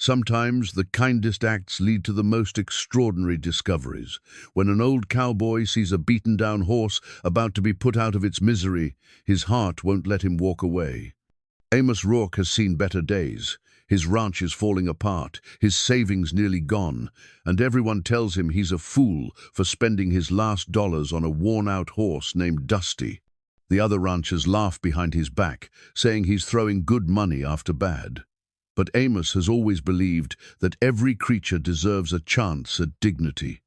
Sometimes the kindest acts lead to the most extraordinary discoveries. When an old cowboy sees a beaten-down horse about to be put out of its misery, his heart won't let him walk away. Amos Rourke has seen better days. His ranch is falling apart, his savings nearly gone, and everyone tells him he's a fool for spending his last dollars on a worn-out horse named Dusty. The other ranchers laugh behind his back, saying he's throwing good money after bad. But Amos has always believed that every creature deserves a chance at dignity.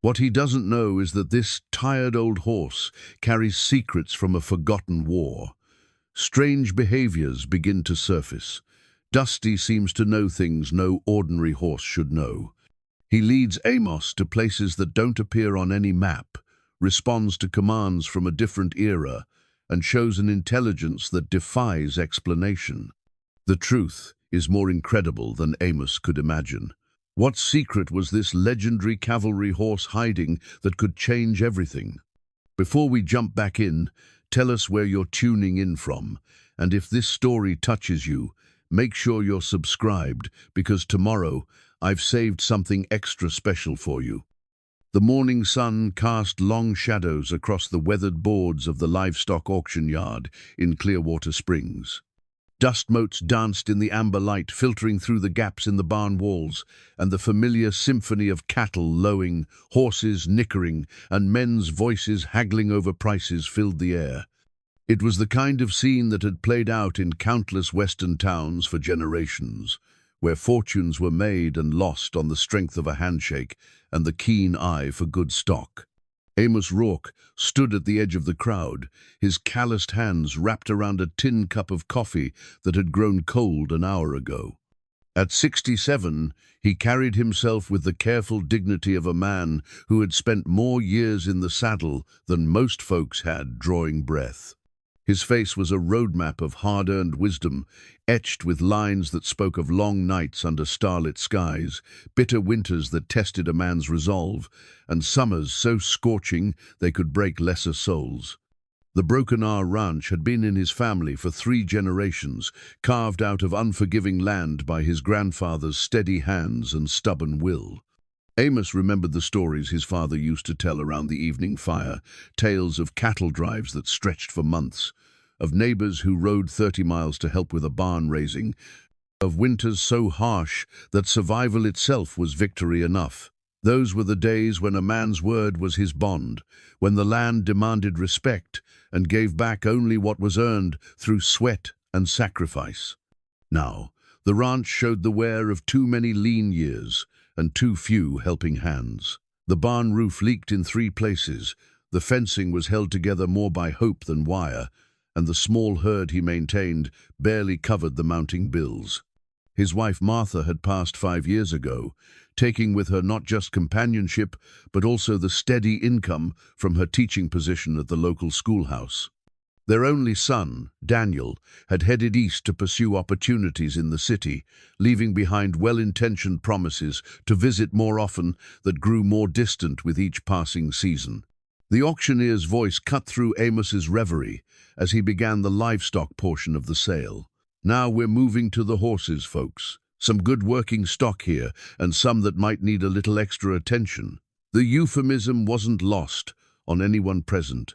What he doesn't know is that this tired old horse carries secrets from a forgotten war. Strange behaviors begin to surface. Dusty seems to know things no ordinary horse should know. He leads Amos to places that don't appear on any map, responds to commands from a different era, and shows an intelligence that defies explanation. The truth is more incredible than Amos could imagine. What secret was this legendary cavalry horse hiding that could change everything? Before we jump back in, tell us where you're tuning in from, and if this story touches you, make sure you're subscribed, because tomorrow I've saved something extra special for you. The morning sun cast long shadows across the weathered boards of the livestock auction yard in Clearwater Springs. Dust motes danced in the amber light filtering through the gaps in the barn walls, and the familiar symphony of cattle lowing, horses nickering, and men's voices haggling over prices filled the air. It was the kind of scene that had played out in countless western towns for generations, where fortunes were made and lost on the strength of a handshake and the keen eye for good stock. Amos Rourke stood at the edge of the crowd, his calloused hands wrapped around a tin cup of coffee that had grown cold an hour ago. At 67, he carried himself with the careful dignity of a man who had spent more years in the saddle than most folks had drawing breath. His face was a roadmap of hard-earned wisdom, etched with lines that spoke of long nights under starlit skies, bitter winters that tested a man's resolve, and summers so scorching they could break lesser souls. The Broken R Ranch had been in his family for 3 generations, carved out of unforgiving land by his grandfather's steady hands and stubborn will. Amos remembered the stories his father used to tell around the evening fire, tales of cattle drives that stretched for months, of neighbors who rode 30 miles to help with a barn raising, of winters so harsh that survival itself was victory enough. Those were the days when a man's word was his bond, when the land demanded respect and gave back only what was earned through sweat and sacrifice. Now, the ranch showed the wear of too many lean years and too few helping hands. The barn roof leaked in 3 places, the fencing was held together more by hope than wire, and the small herd he maintained barely covered the mounting bills. His wife Martha had passed 5 years ago, taking with her not just companionship, but also the steady income from her teaching position at the local schoolhouse. Their only son, Daniel, had headed east to pursue opportunities in the city, leaving behind well-intentioned promises to visit more often that grew more distant with each passing season. The auctioneer's voice cut through Amos's reverie as he began the livestock portion of the sale. "Now we're moving to the horses, folks. Some good working stock here, and some that might need a little extra attention." The euphemism wasn't lost on anyone present.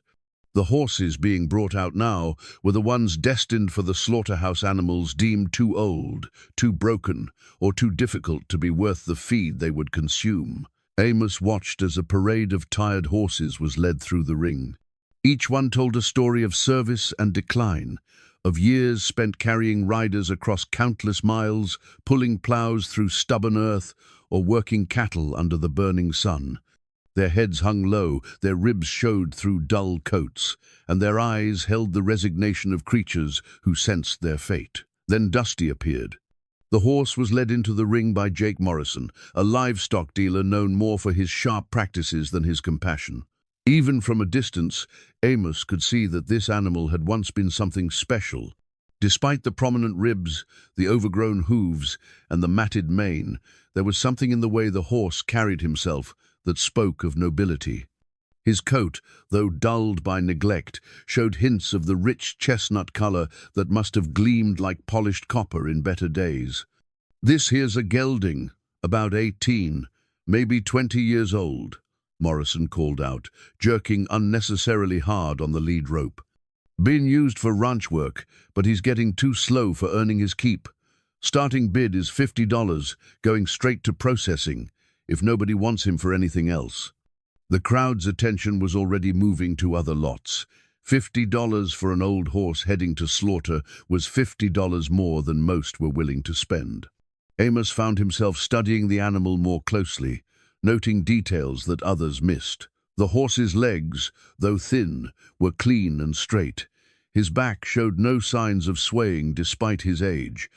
The horses being brought out now were the ones destined for the slaughterhouse animals deemed too old, too broken, or too difficult to be worth the feed they would consume. Amos watched as a parade of tired horses was led through the ring. Each one told a story of service and decline, of years spent carrying riders across countless miles, pulling plows through stubborn earth, or working cattle under the burning sun. Their heads hung low, their ribs showed through dull coats, and their eyes held the resignation of creatures who sensed their fate. Then Dusty appeared. The horse was led into the ring by Jake Morrison, a livestock dealer known more for his sharp practices than his compassion. Even from a distance, Amos could see that this animal had once been something special. Despite the prominent ribs, the overgrown hooves, and the matted mane, there was something in the way the horse carried himself that spoke of nobility. His coat, though dulled by neglect, showed hints of the rich chestnut color that must have gleamed like polished copper in better days. "This here's a gelding, about 18, maybe 20 years old," Morrison called out, jerking unnecessarily hard on the lead rope. "Been used for ranch work, but he's getting too slow for earning his keep. Starting bid is $50, going straight to processing, if nobody wants him for anything else." The crowd's attention was already moving to other lots. $50 for an old horse heading to slaughter was $50 more than most were willing to spend. Amos found himself studying the animal more closely, noting details that others missed. The horse's legs, though thin, were clean and straight. His back showed no signs of swaying despite his age.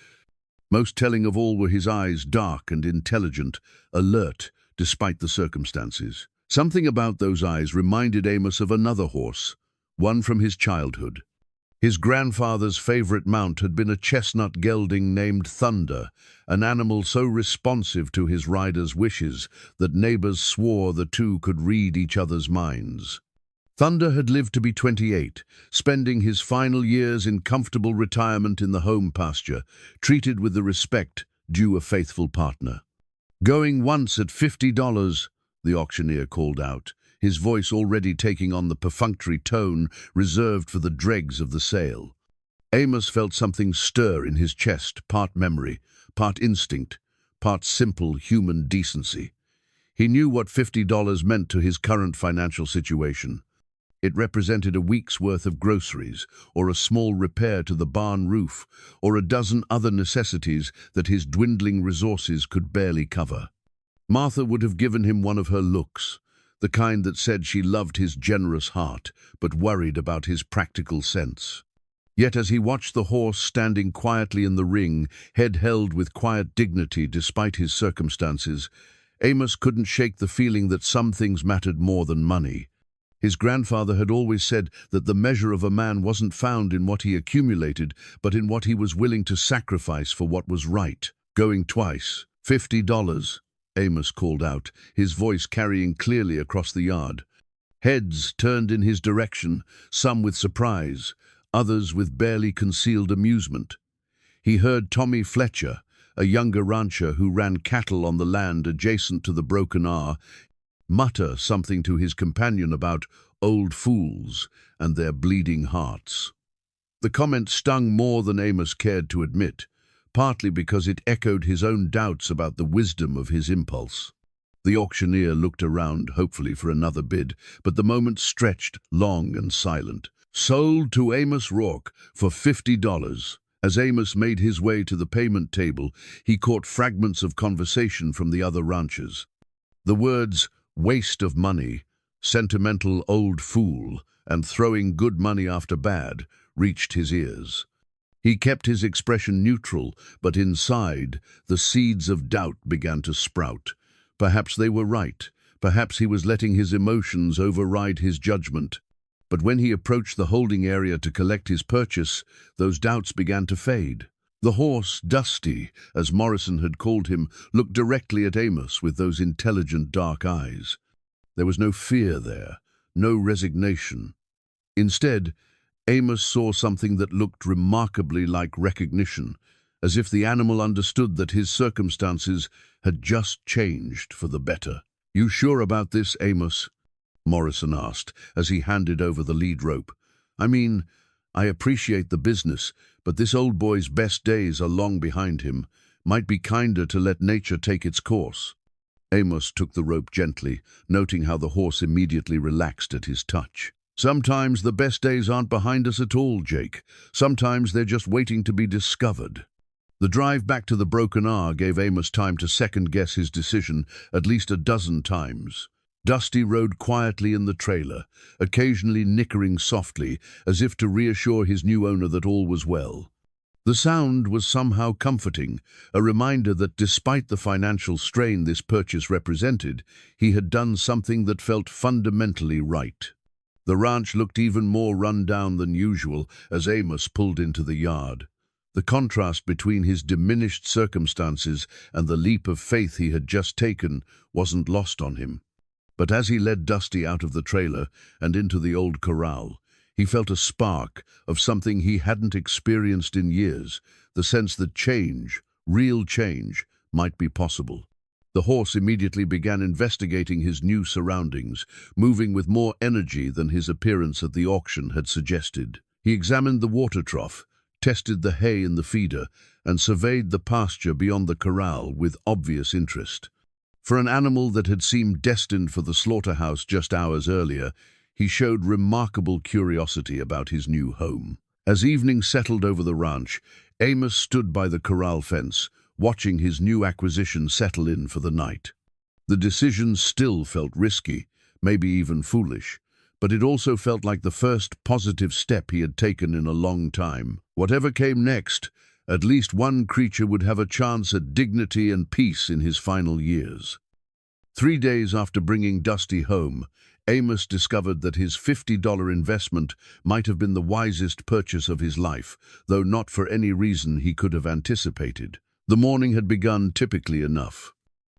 Most telling of all were his eyes, dark and intelligent, alert despite the circumstances. Something about those eyes reminded Amos of another horse, one from his childhood. His grandfather's favorite mount had been a chestnut gelding named Thunder, an animal so responsive to his rider's wishes that neighbors swore the two could read each other's minds. Thunder had lived to be 28, spending his final years in comfortable retirement in the home pasture, treated with the respect due a faithful partner. "Going once at $50, the auctioneer called out, his voice already taking on the perfunctory tone reserved for the dregs of the sale. Amos felt something stir in his chest, part memory, part instinct, part simple human decency. He knew what $50 meant to his current financial situation. It represented a week's worth of groceries, or a small repair to the barn roof, or a dozen other necessities that his dwindling resources could barely cover. Martha would have given him one of her looks, the kind that said she loved his generous heart, but worried about his practical sense. Yet as he watched the horse standing quietly in the ring, head held with quiet dignity despite his circumstances, Amos couldn't shake the feeling that some things mattered more than money. His grandfather had always said that the measure of a man wasn't found in what he accumulated, but in what he was willing to sacrifice for what was right. "Going twice, $50, Amos called out, his voice carrying clearly across the yard. Heads turned in his direction, some with surprise, others with barely concealed amusement. He heard Tommy Fletcher, a younger rancher who ran cattle on the land adjacent to the Broken R, mutter something to his companion about old fools and their bleeding hearts. The comment stung more than Amos cared to admit, partly because it echoed his own doubts about the wisdom of his impulse. The auctioneer looked around, hopefully for another bid, but the moment stretched, long and silent. "Sold to Amos Rourke for $50. As Amos made his way to the payment table, he caught fragments of conversation from the other ranchers. The words, "waste of money," "sentimental old fool," and "throwing good money after bad," reached his ears. He kept his expression neutral, but inside, the seeds of doubt began to sprout. Perhaps they were right. Perhaps he was letting his emotions override his judgment. But when he approached the holding area to collect his purchase, those doubts began to fade. The horse, Dusty, as Morrison had called him, looked directly at Amos with those intelligent dark eyes. There was no fear there, no resignation. Instead, Amos saw something that looked remarkably like recognition, as if the animal understood that his circumstances had just changed for the better. "You sure about this, Amos?" Morrison asked, as he handed over the lead rope. "I mean, I appreciate the business, but this old boy's best days are long behind him. Might be kinder to let nature take its course." Amos took the rope gently, noting how the horse immediately relaxed at his touch. "Sometimes the best days aren't behind us at all, Jake. Sometimes they're just waiting to be discovered." The drive back to the Broken R gave Amos time to second-guess his decision at least a dozen times. Dusty rode quietly in the trailer, occasionally nickering softly, as if to reassure his new owner that all was well. The sound was somehow comforting, a reminder that despite the financial strain this purchase represented, he had done something that felt fundamentally right. The ranch looked even more run down than usual as Amos pulled into the yard. The contrast between his diminished circumstances and the leap of faith he had just taken wasn't lost on him. But as he led Dusty out of the trailer and into the old corral, he felt a spark of something he hadn't experienced in years, the sense that change, real change might be possible. The horse immediately began investigating his new surroundings, moving with more energy than his appearance at the auction had suggested. He examined the water trough, tested the hay in the feeder, and surveyed the pasture beyond the corral with obvious interest. For an animal that had seemed destined for the slaughterhouse just hours earlier, he showed remarkable curiosity about his new home. As evening settled over the ranch, Amos stood by the corral fence, watching his new acquisition settle in for the night. The decision still felt risky, maybe even foolish, but it also felt like the first positive step he had taken in a long time. Whatever came next, at least one creature would have a chance at dignity and peace in his final years. 3 days after bringing Dusty home, Amos discovered that his $50 investment might have been the wisest purchase of his life, though not for any reason he could have anticipated. The morning had begun typically enough.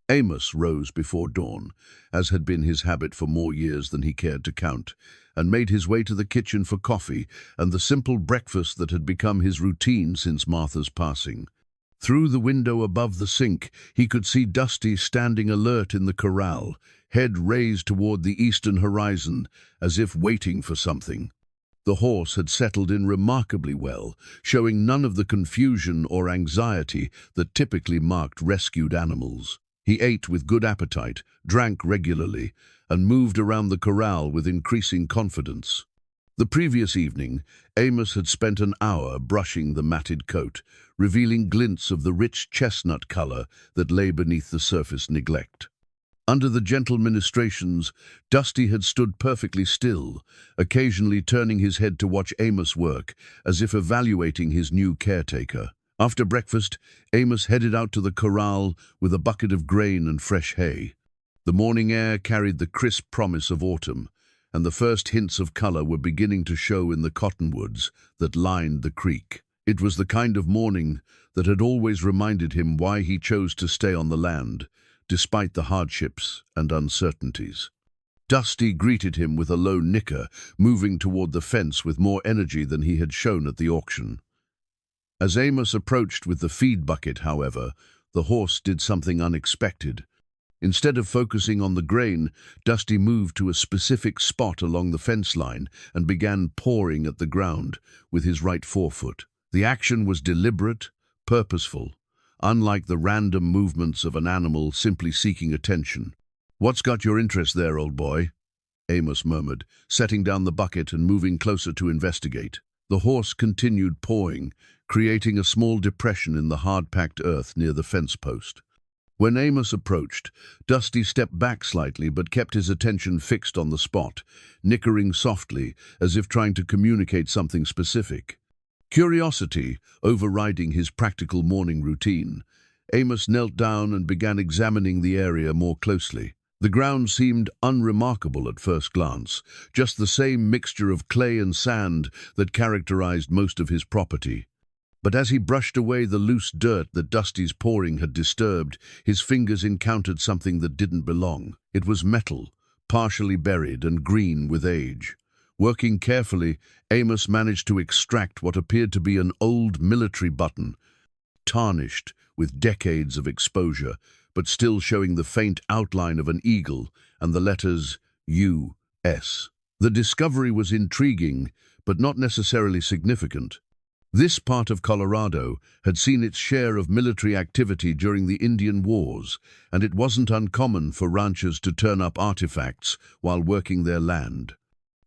Amos rose before dawn, as had been his habit for more years than he cared to count, and made his way to the kitchen for coffee and the simple breakfast that had become his routine since Martha's passing. Through the window above the sink, he could see Dusty standing alert in the corral, head raised toward the eastern horizon, as if waiting for something. The horse had settled in remarkably well, showing none of the confusion or anxiety that typically marked rescued animals. He ate with good appetite, drank regularly, and moved around the corral with increasing confidence. The previous evening, Amos had spent an hour brushing the matted coat, revealing glints of the rich chestnut color that lay beneath the surface neglect. Under the gentle ministrations, Dusty had stood perfectly still, occasionally turning his head to watch Amos work, as if evaluating his new caretaker. After breakfast, Amos headed out to the corral with a bucket of grain and fresh hay. The morning air carried the crisp promise of autumn, and the first hints of color were beginning to show in the cottonwoods that lined the creek. It was the kind of morning that had always reminded him why he chose to stay on the land, despite the hardships and uncertainties. Dusty greeted him with a low nicker, moving toward the fence with more energy than he had shown at the auction. As Amos approached with the feed bucket, however, the horse did something unexpected. Instead of focusing on the grain, Dusty moved to a specific spot along the fence line and began pawing at the ground with his right forefoot. The action was deliberate, purposeful, unlike the random movements of an animal simply seeking attention. "What's got your interest there, old boy?" Amos murmured, setting down the bucket and moving closer to investigate. The horse continued pawing, creating a small depression in the hard-packed earth near the fence post. When Amos approached, Dusty stepped back slightly but kept his attention fixed on the spot, nickering softly as if trying to communicate something specific. Curiosity overriding his practical morning routine, Amos knelt down and began examining the area more closely. The ground seemed unremarkable at first glance, just the same mixture of clay and sand that characterized most of his property. But as he brushed away the loose dirt that Dusty's pawing had disturbed, his fingers encountered something that didn't belong. It was metal, partially buried and green with age. Working carefully, Amos managed to extract what appeared to be an old military button, tarnished with decades of exposure, but still showing the faint outline of an eagle and the letters U.S. The discovery was intriguing, but not necessarily significant. This part of Colorado had seen its share of military activity during the Indian Wars, and it wasn't uncommon for ranchers to turn up artifacts while working their land.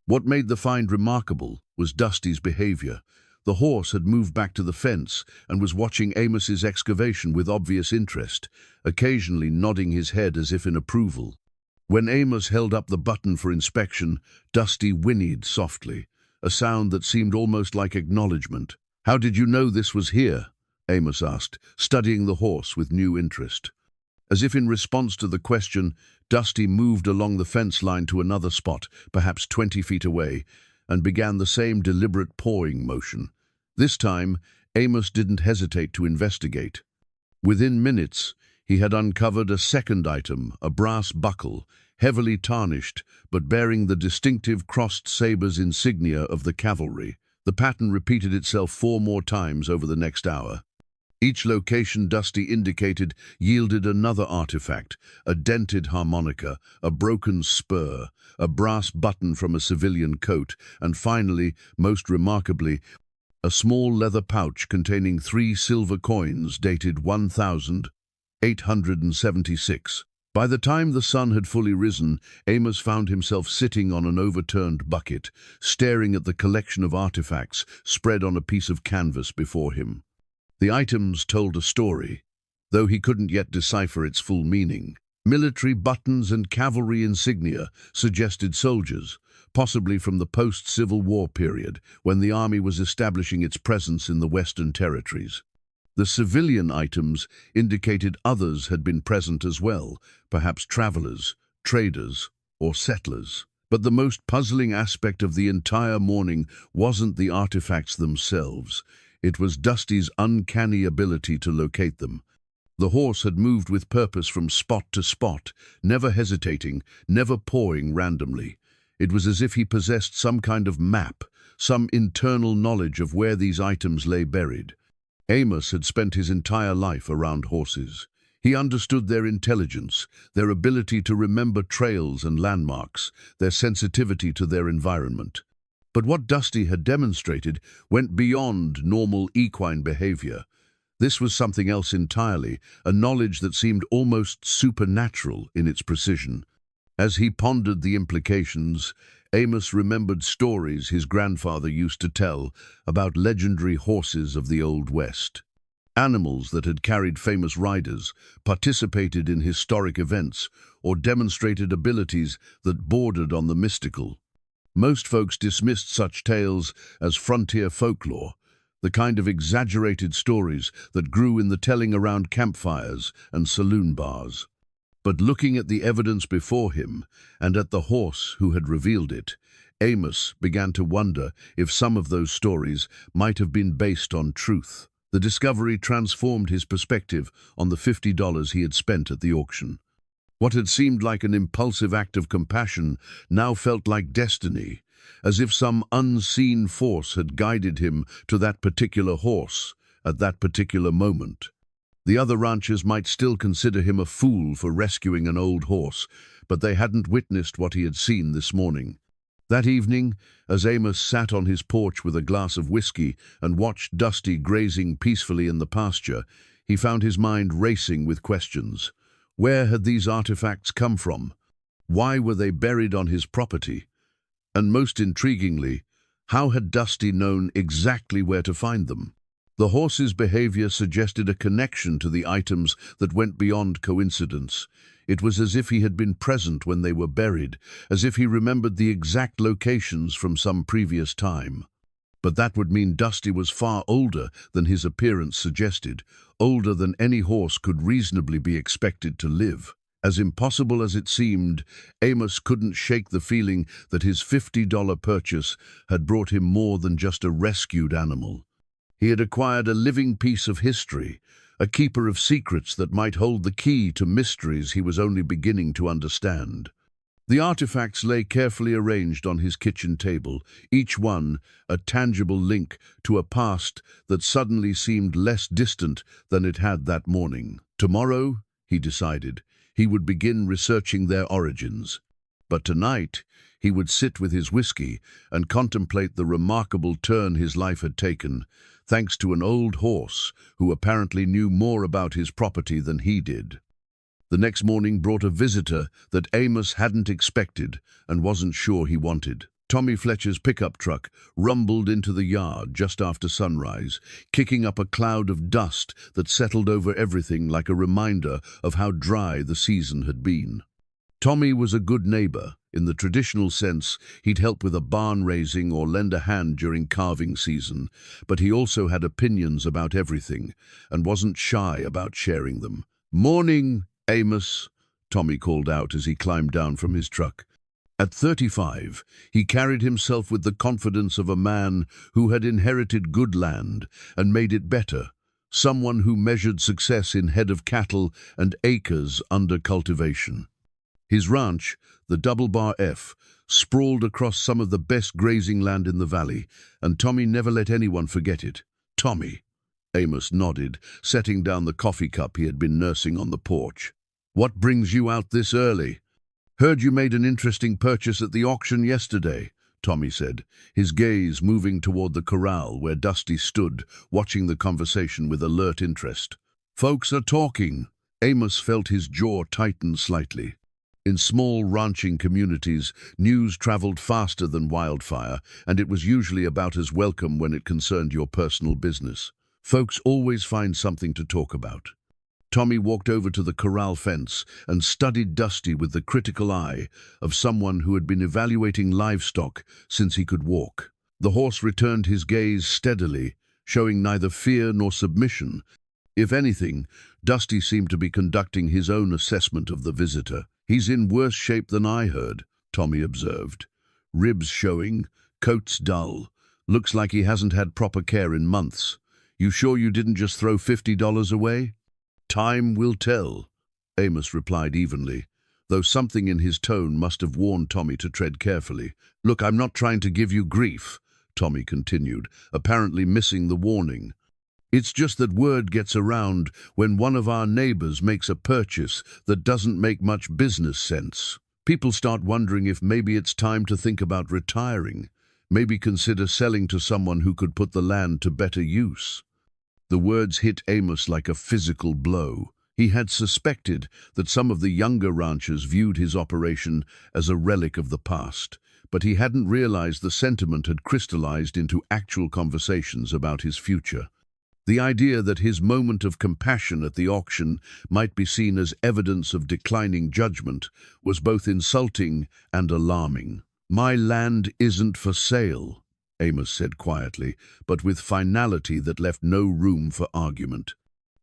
What made the find remarkable was Dusty's behavior. The horse had moved back to the fence and was watching Amos's excavation with obvious interest, occasionally nodding his head as if in approval. When Amos held up the button for inspection, Dusty whinnied softly, a sound that seemed almost like acknowledgement. "How did you know this was here?" Amos asked, studying the horse with new interest. As if in response to the question, Dusty moved along the fence line to another spot, perhaps 20 feet away, and began the same deliberate pawing motion. This time, Amos didn't hesitate to investigate. Within minutes, he had uncovered a second item, a brass buckle, heavily tarnished, but bearing the distinctive crossed sabers insignia of the cavalry. The pattern repeated itself 4 more times over the next hour. Each location Dusty indicated yielded another artifact, a dented harmonica, a broken spur, a brass button from a civilian coat, and finally, most remarkably, a small leather pouch containing 3 silver coins dated 1876. By the time the sun had fully risen, Amos found himself sitting on an overturned bucket, staring at the collection of artifacts spread on a piece of canvas before him. The items told a story, though he couldn't yet decipher its full meaning. Military buttons and cavalry insignia suggested soldiers, possibly from the post-Civil War period, when the army was establishing its presence in the Western Territories. The civilian items indicated others had been present as well, perhaps travelers, traders, or settlers. But the most puzzling aspect of the entire morning wasn't the artifacts themselves. It was Dusty's uncanny ability to locate them. The horse had moved with purpose from spot to spot, never hesitating, never pawing randomly. It was as if he possessed some kind of map, some internal knowledge of where these items lay buried. Amos had spent his entire life around horses. He understood their intelligence, their ability to remember trails and landmarks, their sensitivity to their environment. But what Dusty had demonstrated went beyond normal equine behavior. This was something else entirely, a knowledge that seemed almost supernatural in its precision. As he pondered the implications, Amos remembered stories his grandfather used to tell about legendary horses of the Old West. Animals that had carried famous riders, participated in historic events, or demonstrated abilities that bordered on the mystical. Most folks dismissed such tales as frontier folklore, the kind of exaggerated stories that grew in the telling around campfires and saloon bars. But looking at the evidence before him, and at the horse who had revealed it, Amos began to wonder if some of those stories might have been based on truth. The discovery transformed his perspective on the $50 he had spent at the auction. What had seemed like an impulsive act of compassion now felt like destiny, as if some unseen force had guided him to that particular horse at that particular moment. The other ranchers might still consider him a fool for rescuing an old horse, but they hadn't witnessed what he had seen this morning. That evening, as Amos sat on his porch with a glass of whiskey and watched Dusty grazing peacefully in the pasture, he found his mind racing with questions. Where had these artifacts come from? Why were they buried on his property? And most intriguingly, how had Dusty known exactly where to find them? The horse's behavior suggested a connection to the items that went beyond coincidence. It was as if he had been present when they were buried, as if he remembered the exact locations from some previous time. But that would mean Dusty was far older than his appearance suggested, older than any horse could reasonably be expected to live. As impossible as it seemed, Amos couldn't shake the feeling that his $50 purchase had brought him more than just a rescued animal. He had acquired a living piece of history, a keeper of secrets that might hold the key to mysteries he was only beginning to understand. The artifacts lay carefully arranged on his kitchen table, each one a tangible link to a past that suddenly seemed less distant than it had that morning. Tomorrow, he decided, he would begin researching their origins. But tonight, he would sit with his whiskey and contemplate the remarkable turn his life had taken, thanks to an old horse who apparently knew more about his property than he did. The next morning brought a visitor that Amos hadn't expected and wasn't sure he wanted. Tommy Fletcher's pickup truck rumbled into the yard just after sunrise, kicking up a cloud of dust that settled over everything like a reminder of how dry the season had been. Tommy was a good neighbor. In the traditional sense, he'd help with a barn raising or lend a hand during calving season, but he also had opinions about everything and wasn't shy about sharing them. "Morning, Amos," Tommy called out as he climbed down from his truck. At 35, he carried himself with the confidence of a man who had inherited good land and made it better, someone who measured success in head of cattle and acres under cultivation. His ranch, the Double Bar F, sprawled across some of the best grazing land in the valley, and Tommy never let anyone forget it. Tommy. Amos nodded, setting down the coffee cup he had been nursing on the porch. "What brings you out this early?" "Heard you made an interesting purchase at the auction yesterday," Tommy said, his gaze moving toward the corral where Dusty stood, watching the conversation with alert interest. "Folks are talking." Amos felt his jaw tighten slightly. In small ranching communities, news traveled faster than wildfire, and it was usually about as welcome when it concerned your personal business. Folks always find something to talk about. Tommy walked over to the corral fence and studied Dusty with the critical eye of someone who had been evaluating livestock since he could walk. The horse returned his gaze steadily, showing neither fear nor submission. If anything, Dusty seemed to be conducting his own assessment of the visitor. "He's in worse shape than I heard," Tommy observed. "Ribs showing, coat's dull. Looks like he hasn't had proper care in months. You sure you didn't just throw $50 away?" "Time will tell," Amos replied evenly, though something in his tone must have warned Tommy to tread carefully. "Look, I'm not trying to give you grief," Tommy continued, apparently missing the warning. "It's just that word gets around when one of our neighbors makes a purchase that doesn't make much business sense. People start wondering if maybe it's time to think about retiring, maybe consider selling to someone who could put the land to better use." The words hit Amos like a physical blow. He had suspected that some of the younger ranchers viewed his operation as a relic of the past, but he hadn't realized the sentiment had crystallized into actual conversations about his future. The idea that his moment of compassion at the auction might be seen as evidence of declining judgment was both insulting and alarming. "My land isn't for sale," Amos said quietly, but with finality that left no room for argument.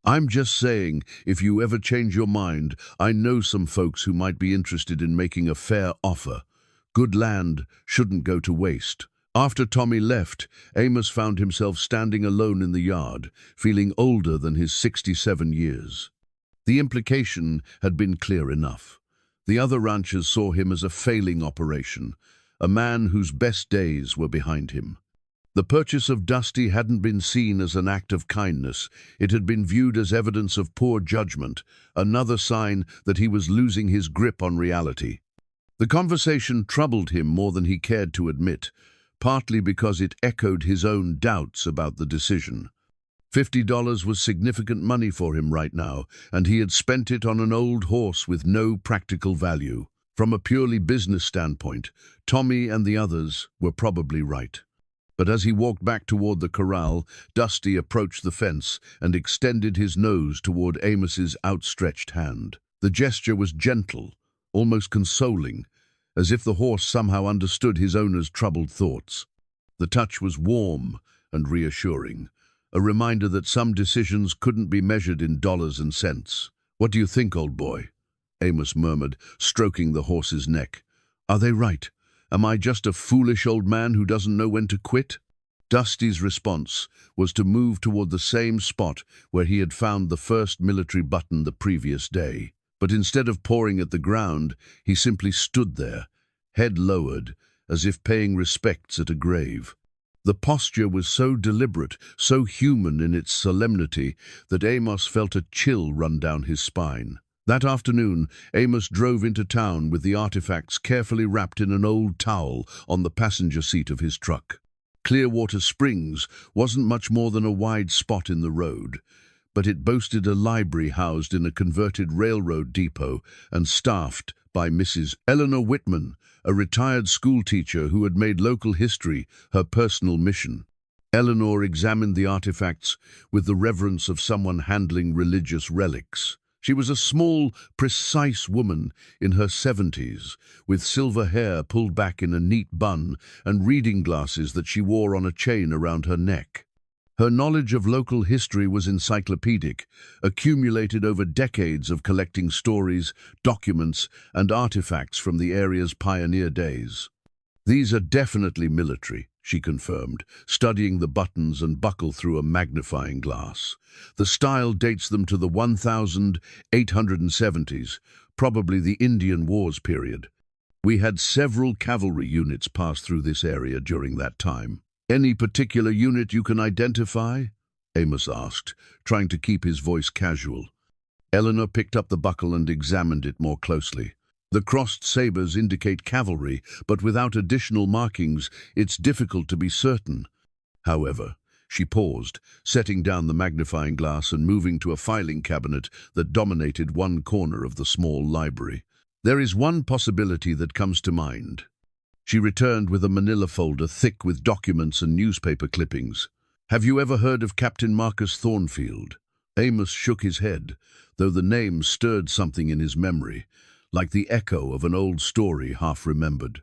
"I'm just saying, if you ever change your mind, I know some folks who might be interested in making a fair offer. Good land shouldn't go to waste." After Tommy left, Amos found himself standing alone in the yard, feeling older than his 67 years. The implication had been clear enough. The other ranchers saw him as a failing operation, a man whose best days were behind him. The purchase of Dusty hadn't been seen as an act of kindness. It had been viewed as evidence of poor judgment, another sign that he was losing his grip on reality. The conversation troubled him more than he cared to admit, partly because it echoed his own doubts about the decision. $50 was significant money for him right now, and he had spent it on an old horse with no practical value. From a purely business standpoint, Tommy and the others were probably right. But as he walked back toward the corral, Dusty approached the fence and extended his nose toward Amos's outstretched hand. The gesture was gentle, almost consoling, as if the horse somehow understood his owner's troubled thoughts. The touch was warm and reassuring, a reminder that some decisions couldn't be measured in dollars and cents. "What do you think, old boy?" Amos murmured, stroking the horse's neck. "Are they right? Am I just a foolish old man who doesn't know when to quit?" Dusty's response was to move toward the same spot where he had found the first military button the previous day. But instead of pawing at the ground, he simply stood there, head lowered, as if paying respects at a grave. The posture was so deliberate, so human in its solemnity, that Amos felt a chill run down his spine. That afternoon, Amos drove into town with the artifacts carefully wrapped in an old towel on the passenger seat of his truck. Clearwater Springs wasn't much more than a wide spot in the road, but it boasted a library housed in a converted railroad depot and staffed by Mrs. Eleanor Whitman, a retired schoolteacher who had made local history her personal mission. Eleanor examined the artifacts with the reverence of someone handling religious relics. She was a small, precise woman in her 70s, with silver hair pulled back in a neat bun and reading glasses that she wore on a chain around her neck. Her knowledge of local history was encyclopedic, accumulated over decades of collecting stories, documents, and artifacts from the area's pioneer days. "These are definitely military," she confirmed, studying the buttons and buckle through a magnifying glass. "The style dates them to the 1870s, probably the Indian Wars period. We had several cavalry units pass through this area during that time." "Any particular unit you can identify?" Amos asked, trying to keep his voice casual. Eleanor picked up the buckle and examined it more closely. The crossed sabers indicate cavalry, but without additional markings, it's difficult to be certain. However, she paused, setting down the magnifying glass and moving to a filing cabinet that dominated one corner of the small library. There is one possibility that comes to mind. She returned with a manila folder thick with documents and newspaper clippings. Have you ever heard of Captain Marcus Thornfield? Amos shook his head, though the name stirred something in his memory, like the echo of an old story half remembered.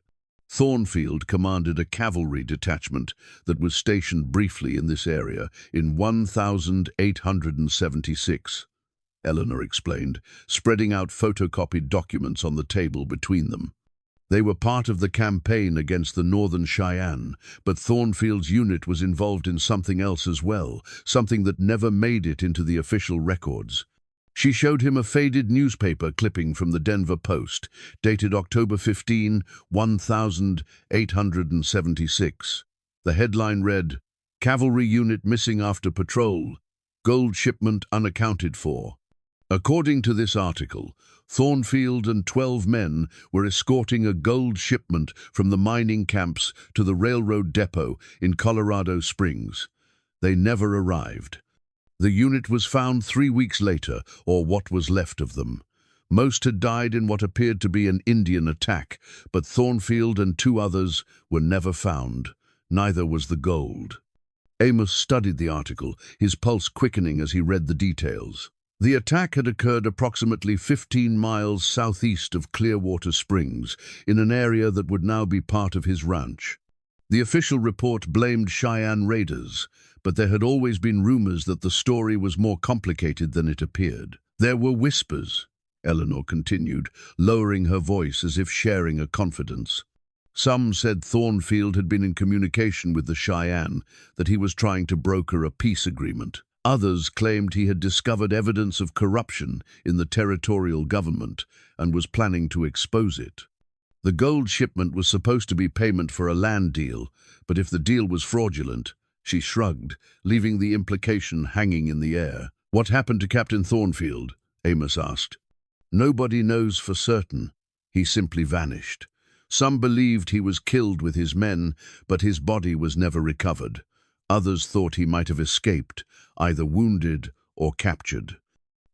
Thornfield commanded a cavalry detachment that was stationed briefly in this area in 1876, Eleanor explained, spreading out photocopied documents on the table between them. They were part of the campaign against the Northern Cheyenne, but Thornfield's unit was involved in something else as well, something that never made it into the official records. She showed him a faded newspaper clipping from the Denver Post, dated October 15, 1876. The headline read, "Cavalry Unit Missing After Patrol, Gold Shipment Unaccounted For." According to this article, Thornfield and 12 men were escorting a gold shipment from the mining camps to the railroad depot in Colorado Springs. They never arrived. The unit was found 3 weeks later, or what was left of them. Most had died in what appeared to be an Indian attack, but Thornfield and 2 others were never found. Neither was the gold. Amos studied the article, his pulse quickening as he read the details. The attack had occurred approximately 15 miles southeast of Clearwater Springs, in an area that would now be part of his ranch. The official report blamed Cheyenne raiders, but there had always been rumors that the story was more complicated than it appeared. There were whispers, Eleanor continued, lowering her voice as if sharing a confidence. Some said Thornfield had been in communication with the Cheyenne, that he was trying to broker a peace agreement. Others claimed he had discovered evidence of corruption in the territorial government and was planning to expose it. The gold shipment was supposed to be payment for a land deal, but if the deal was fraudulent, she shrugged, leaving the implication hanging in the air. What happened to Captain Thornfield? Amos asked. Nobody knows for certain. He simply vanished. Some believed he was killed with his men, but his body was never recovered. Others thought he might have escaped, either wounded or captured.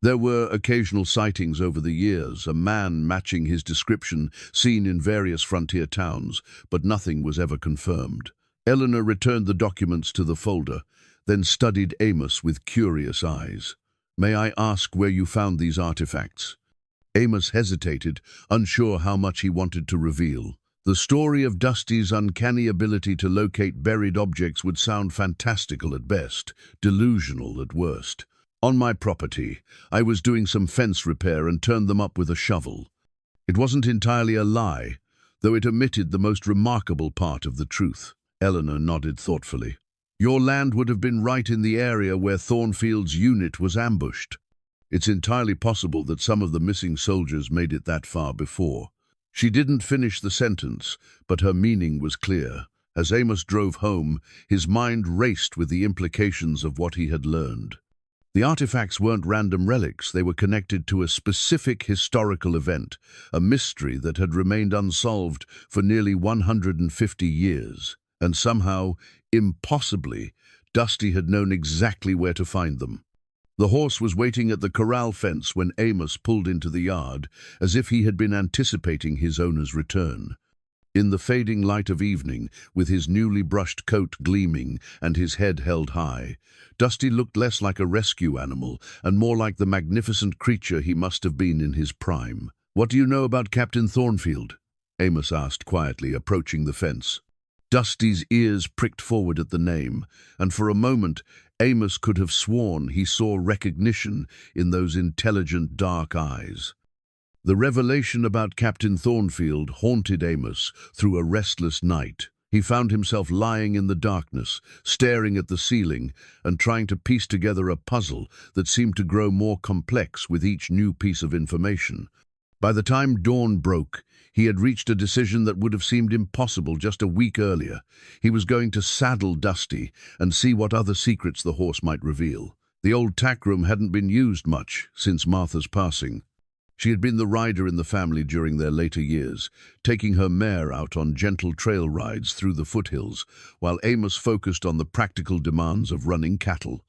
There were occasional sightings over the years, a man matching his description seen in various frontier towns, but nothing was ever confirmed. Eleanor returned the documents to the folder, then studied Amos with curious eyes. May I ask where you found these artifacts? Amos hesitated, unsure how much he wanted to reveal. The story of Dusty's uncanny ability to locate buried objects would sound fantastical at best, delusional at worst. On my property, I was doing some fence repair and turned them up with a shovel. It wasn't entirely a lie, though it omitted the most remarkable part of the truth. Eleanor nodded thoughtfully. Your land would have been right in the area where Thornfield's unit was ambushed. It's entirely possible that some of the missing soldiers made it that far before. She didn't finish the sentence, but her meaning was clear. As Amos drove home, his mind raced with the implications of what he had learned. The artifacts weren't random relics, they were connected to a specific historical event, a mystery that had remained unsolved for nearly 150 years. And somehow, impossibly, Dusty had known exactly where to find them. The horse was waiting at the corral fence when Amos pulled into the yard, as if he had been anticipating his owner's return. In the fading light of evening, with his newly brushed coat gleaming and his head held high, Dusty looked less like a rescue animal and more like the magnificent creature he must have been in his prime. What do you know about Captain Thornfield? Amos asked quietly, approaching the fence. Dusty's ears pricked forward at the name, and for a moment Amos could have sworn he saw recognition in those intelligent dark eyes. The revelation about Captain Thornfield haunted Amos through a restless night. He found himself lying in the darkness, staring at the ceiling and trying to piece together a puzzle that seemed to grow more complex with each new piece of information. By the time dawn broke, he had reached a decision that would have seemed impossible just a week earlier. He was going to saddle Dusty and see what other secrets the horse might reveal. The old tack room hadn't been used much since Martha's passing. She had been the rider in the family during their later years, taking her mare out on gentle trail rides through the foothills, while Amos focused on the practical demands of running cattle.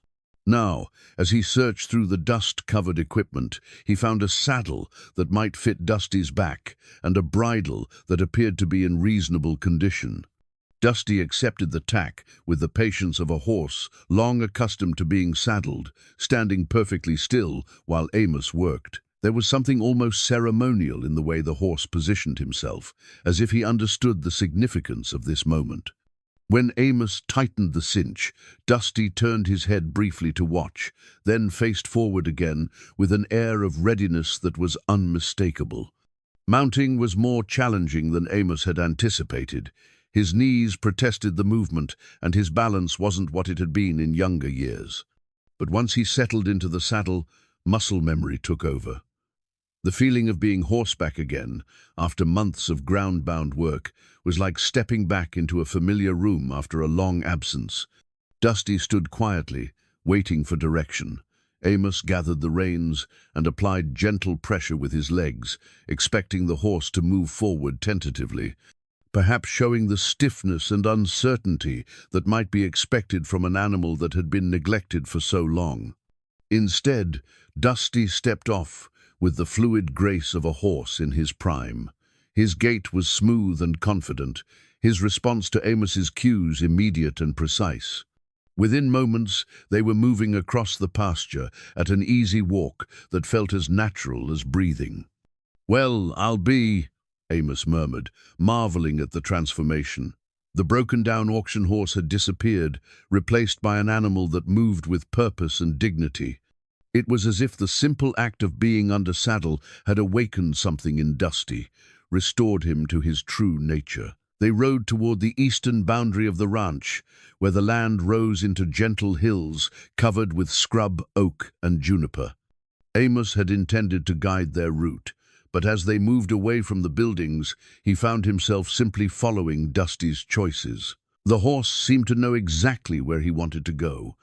Now, as he searched through the dust-covered equipment, he found a saddle that might fit Dusty's back and a bridle that appeared to be in reasonable condition. Dusty accepted the tack with the patience of a horse long accustomed to being saddled, standing perfectly still while Amos worked. There was something almost ceremonial in the way the horse positioned himself, as if he understood the significance of this moment. When Amos tightened the cinch, Dusty turned his head briefly to watch, then faced forward again with an air of readiness that was unmistakable. Mounting was more challenging than Amos had anticipated. His knees protested the movement, and his balance wasn't what it had been in younger years. But once he settled into the saddle, muscle memory took over. The feeling of being horseback again, after months of ground-bound work, was like stepping back into a familiar room after a long absence. Dusty stood quietly, waiting for direction. Amos gathered the reins and applied gentle pressure with his legs, expecting the horse to move forward tentatively, perhaps showing the stiffness and uncertainty that might be expected from an animal that had been neglected for so long. Instead, Dusty stepped off, with the fluid grace of a horse in his prime. His gait was smooth and confident, his response to Amos's cues immediate and precise. Within moments, they were moving across the pasture at an easy walk that felt as natural as breathing. "Well, I'll be," Amos murmured, marveling at the transformation. The broken-down auction horse had disappeared, replaced by an animal that moved with purpose and dignity. It was as if the simple act of being under saddle had awakened something in Dusty, restored him to his true nature. They rode toward the eastern boundary of the ranch, where the land rose into gentle hills covered with scrub, oak, and juniper. Amos had intended to guide their route, but as they moved away from the buildings, he found himself simply following Dusty's choices. The horse seemed to know exactly where he wanted to go.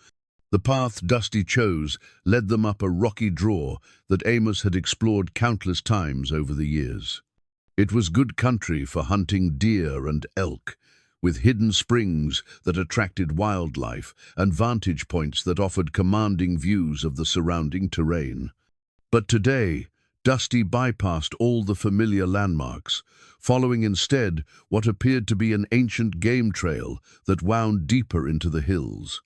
The path Dusty chose led them up a rocky draw that Amos had explored countless times over the years. It was good country for hunting deer and elk, with hidden springs that attracted wildlife and vantage points that offered commanding views of the surrounding terrain. But today, Dusty bypassed all the familiar landmarks, following instead what appeared to be an ancient game trail that wound deeper into the hills.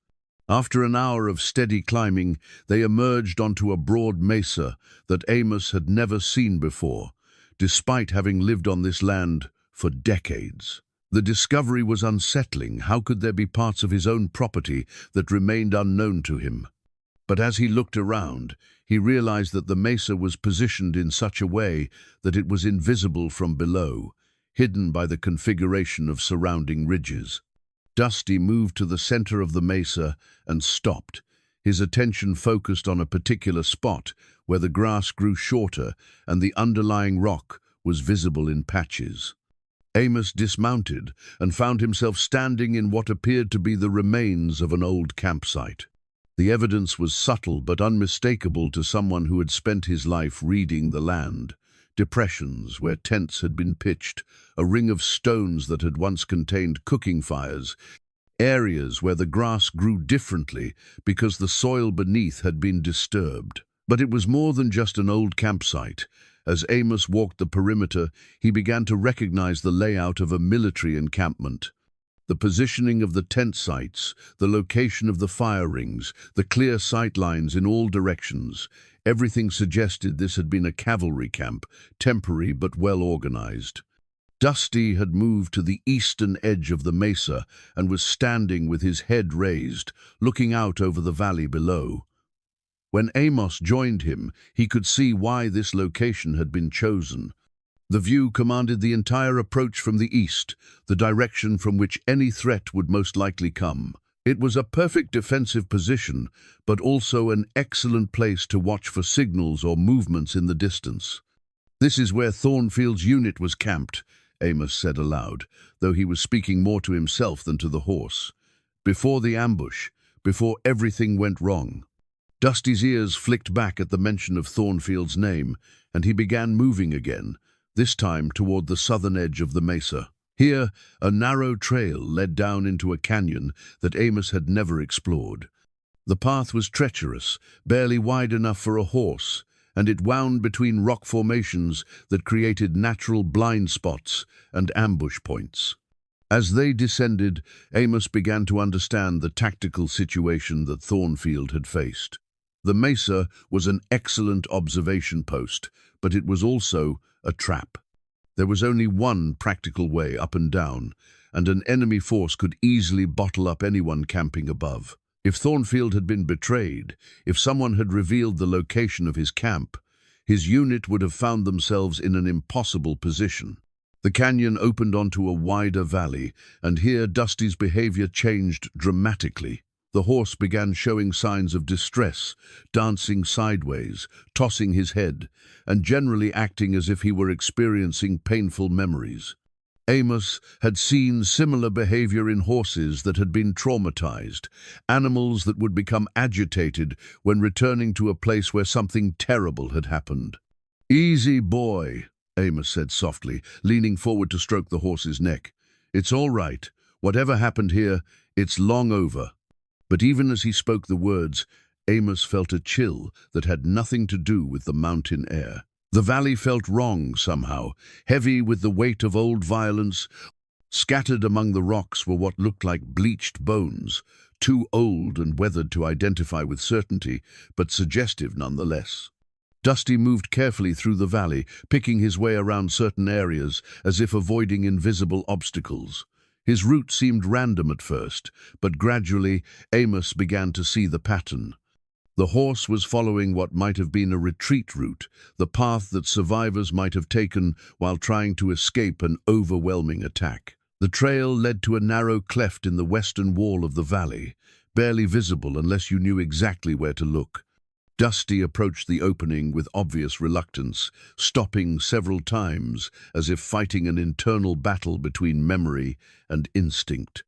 After an hour of steady climbing, they emerged onto a broad mesa that Amos had never seen before, despite having lived on this land for decades. The discovery was unsettling. How could there be parts of his own property that remained unknown to him? But as he looked around, he realized that the mesa was positioned in such a way that it was invisible from below, hidden by the configuration of surrounding ridges. Dusty moved to the center of the mesa and stopped, his attention focused on a particular spot where the grass grew shorter and the underlying rock was visible in patches. Amos dismounted and found himself standing in what appeared to be the remains of an old campsite. The evidence was subtle but unmistakable to someone who had spent his life reading the land. Depressions where tents had been pitched, a ring of stones that had once contained cooking fires, areas where the grass grew differently because the soil beneath had been disturbed. But it was more than just an old campsite. As Amos walked the perimeter, he began to recognize the layout of a military encampment. The positioning of the tent sites, the location of the fire rings, the clear sight lines in all directions, everything suggested this had been a cavalry camp, temporary but well organized. Dusty had moved to the eastern edge of the mesa and was standing with his head raised, looking out over the valley below. When Amos joined him, he could see why this location had been chosen. The view commanded the entire approach from the east, the direction from which any threat would most likely come. It was a perfect defensive position, but also an excellent place to watch for signals or movements in the distance. "This is where Thornfield's unit was camped," Amos said aloud, though he was speaking more to himself than to the horse. "Before the ambush, before everything went wrong." Dusty's ears flicked back at the mention of Thornfield's name, and he began moving again, this time toward the southern edge of the mesa. Here, a narrow trail led down into a canyon that Amos had never explored. The path was treacherous, barely wide enough for a horse, and it wound between rock formations that created natural blind spots and ambush points. As they descended, Amos began to understand the tactical situation that Thornfield had faced. The mesa was an excellent observation post, but it was also a trap. There was only one practical way up and down, and an enemy force could easily bottle up anyone camping above. If Thornfield had been betrayed, if someone had revealed the location of his camp, his unit would have found themselves in an impossible position. The canyon opened onto a wider valley, and here Dusty's behavior changed dramatically. The horse began showing signs of distress, dancing sideways, tossing his head, and generally acting as if he were experiencing painful memories. Amos had seen similar behavior in horses that had been traumatized, animals that would become agitated when returning to a place where something terrible had happened. "Easy, boy," Amos said softly, leaning forward to stroke the horse's neck. "It's all right. Whatever happened here, it's long over." But even as he spoke the words, Amos felt a chill that had nothing to do with the mountain air. The valley felt wrong somehow, heavy with the weight of old violence. Scattered among the rocks were what looked like bleached bones, too old and weathered to identify with certainty, but suggestive nonetheless. Dusty moved carefully through the valley, picking his way around certain areas, as if avoiding invisible obstacles. His route seemed random at first, but gradually Amos began to see the pattern. The horse was following what might have been a retreat route, the path that survivors might have taken while trying to escape an overwhelming attack. The trail led to a narrow cleft in the western wall of the valley, barely visible unless you knew exactly where to look. Dusty approached the opening with obvious reluctance, stopping several times as if fighting an internal battle between memory and instinct.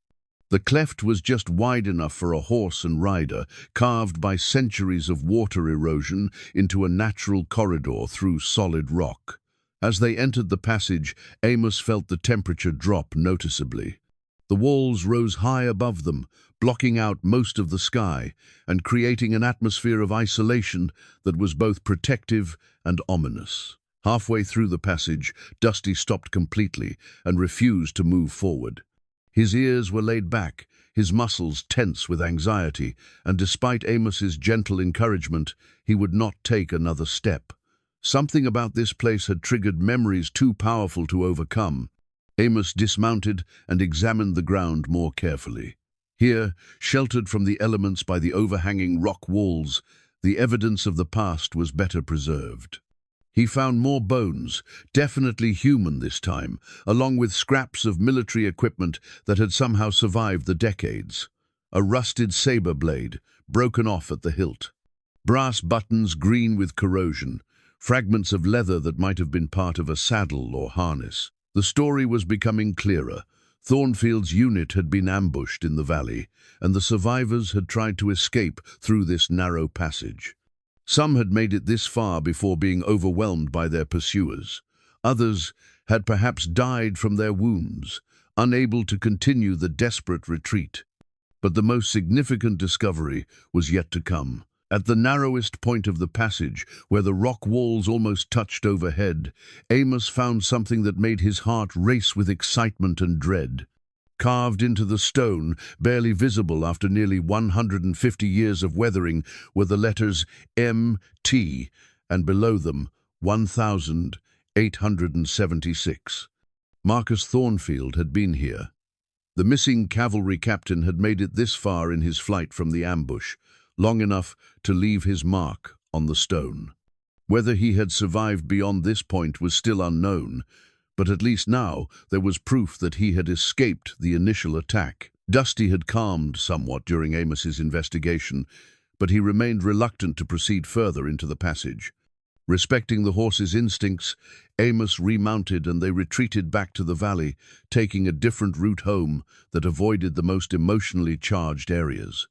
The cleft was just wide enough for a horse and rider, carved by centuries of water erosion into a natural corridor through solid rock. As they entered the passage, Amos felt the temperature drop noticeably. The walls rose high above them, blocking out most of the sky and creating an atmosphere of isolation that was both protective and ominous. Halfway through the passage, Dusty stopped completely and refused to move forward. His ears were laid back, his muscles tense with anxiety, and despite Amos's gentle encouragement, he would not take another step. Something about this place had triggered memories too powerful to overcome. Amos dismounted and examined the ground more carefully. Here, sheltered from the elements by the overhanging rock walls, the evidence of the past was better preserved. He found more bones, definitely human this time, along with scraps of military equipment that had somehow survived the decades. A rusted saber blade, broken off at the hilt. Brass buttons green with corrosion, fragments of leather that might have been part of a saddle or harness. The story was becoming clearer. Thornfield's unit had been ambushed in the valley, and the survivors had tried to escape through this narrow passage. Some had made it this far before being overwhelmed by their pursuers. Others had perhaps died from their wounds, unable to continue the desperate retreat. But the most significant discovery was yet to come. At the narrowest point of the passage, where the rock walls almost touched overhead, Amos found something that made his heart race with excitement and dread. Carved into the stone, barely visible after nearly 150 years of weathering, were the letters M.T. and below them 1,876. Marcus Thornfield had been here. The missing cavalry captain had made it this far in his flight from the ambush, long enough to leave his mark on the stone. Whether he had survived beyond this point was still unknown, but at least now there was proof that he had escaped the initial attack. Dusty had calmed somewhat during Amos's investigation, but he remained reluctant to proceed further into the passage. Respecting the horse's instincts, Amos remounted and they retreated back to the valley, taking a different route home that avoided the most emotionally charged areas.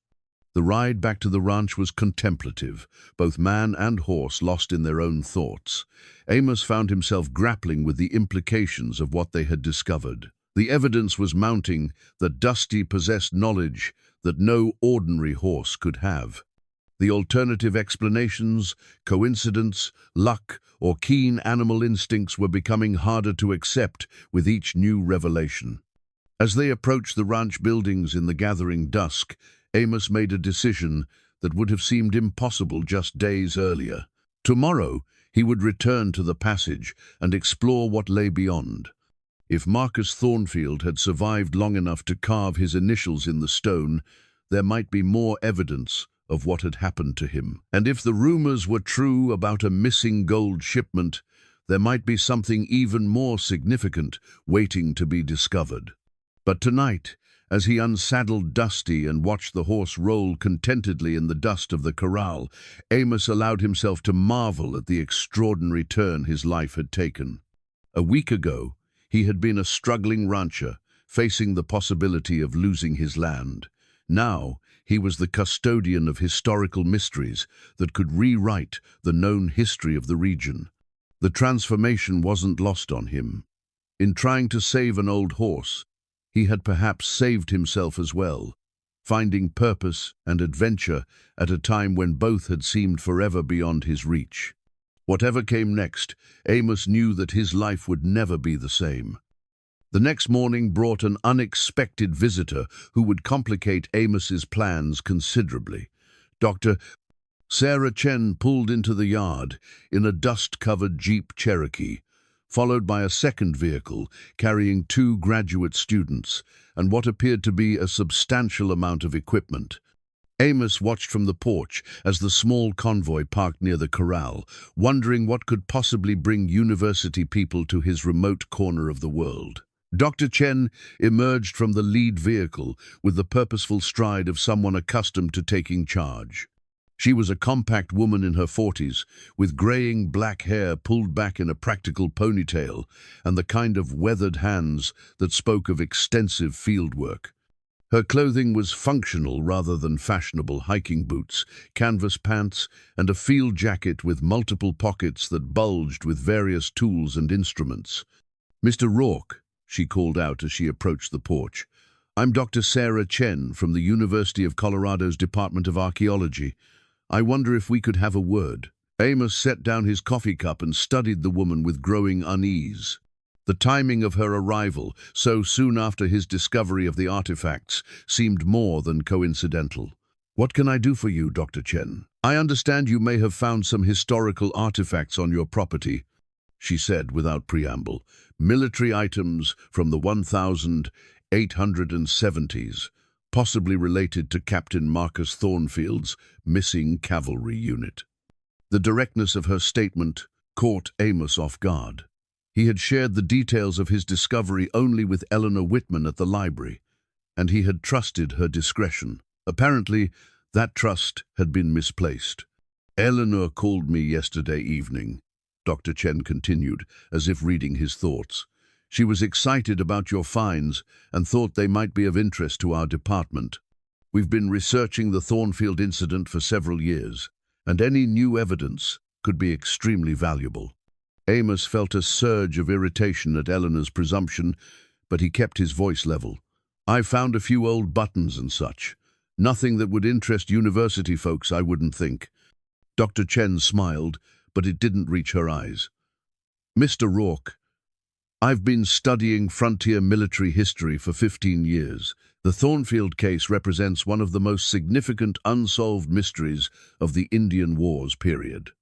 The ride back to the ranch was contemplative, both man and horse lost in their own thoughts. Amos found himself grappling with the implications of what they had discovered. The evidence was mounting that Dusty possessed knowledge that no ordinary horse could have. The alternative explanations, coincidence, luck, or keen animal instincts were becoming harder to accept with each new revelation. As they approached the ranch buildings in the gathering dusk, Amos made a decision that would have seemed impossible just days earlier. Tomorrow, he would return to the passage and explore what lay beyond. If Marcus Thornfield had survived long enough to carve his initials in the stone, there might be more evidence of what had happened to him. And if the rumors were true about a missing gold shipment, there might be something even more significant waiting to be discovered. But tonight, as he unsaddled Dusty and watched the horse roll contentedly in the dust of the corral, Amos allowed himself to marvel at the extraordinary turn his life had taken. A week ago, he had been a struggling rancher, facing the possibility of losing his land. Now, he was the custodian of historical mysteries that could rewrite the known history of the region. The transformation wasn't lost on him. In trying to save an old horse, he had perhaps saved himself as well, finding purpose and adventure at a time when both had seemed forever beyond his reach. Whatever came next, Amos knew that his life would never be the same. The next morning brought an unexpected visitor who would complicate Amos's plans considerably. Dr. Sarah Chen pulled into the yard in a dust-covered Jeep Cherokee, followed by a second vehicle carrying 2 graduate students and what appeared to be a substantial amount of equipment. Amos watched from the porch as the small convoy parked near the corral, wondering what could possibly bring university people to his remote corner of the world. Dr. Chen emerged from the lead vehicle with the purposeful stride of someone accustomed to taking charge. She was a compact woman in her 40s, with graying black hair pulled back in a practical ponytail and the kind of weathered hands that spoke of extensive field work. Her clothing was functional rather than fashionable: hiking boots, canvas pants, and a field jacket with multiple pockets that bulged with various tools and instruments. "Mr. Rourke," she called out as she approached the porch. "I'm Dr. Sarah Chen from the University of Colorado's Department of Archaeology. I wonder if we could have a word." Amos set down his coffee cup and studied the woman with growing unease. The timing of her arrival, so soon after his discovery of the artifacts, seemed more than coincidental. "What can I do for you, Dr. Chen? I understand you may have found some historical artifacts on your property," she said without preamble. "Military items from the 1870s, possibly related to Captain Marcus Thornfield's missing cavalry unit." The directness of her statement caught Amos off guard. He had shared the details of his discovery only with Eleanor Whitman at the library, and he had trusted her discretion. Apparently, that trust had been misplaced. "Eleanor called me yesterday evening," Dr. Chen continued, as if reading his thoughts. "She was excited about your finds and thought they might be of interest to our department. We've been researching the Thornfield incident for several years, and any new evidence could be extremely valuable." Amos felt a surge of irritation at Eleanor's presumption, but he kept his voice level. "I found a few old buttons and such. Nothing that would interest university folks, I wouldn't think." Dr. Chen smiled, but it didn't reach her eyes. "Mr. Rourke, I've been studying frontier military history for 15 years. The Thornfield case represents one of the most significant unsolved mysteries of the Indian Wars period.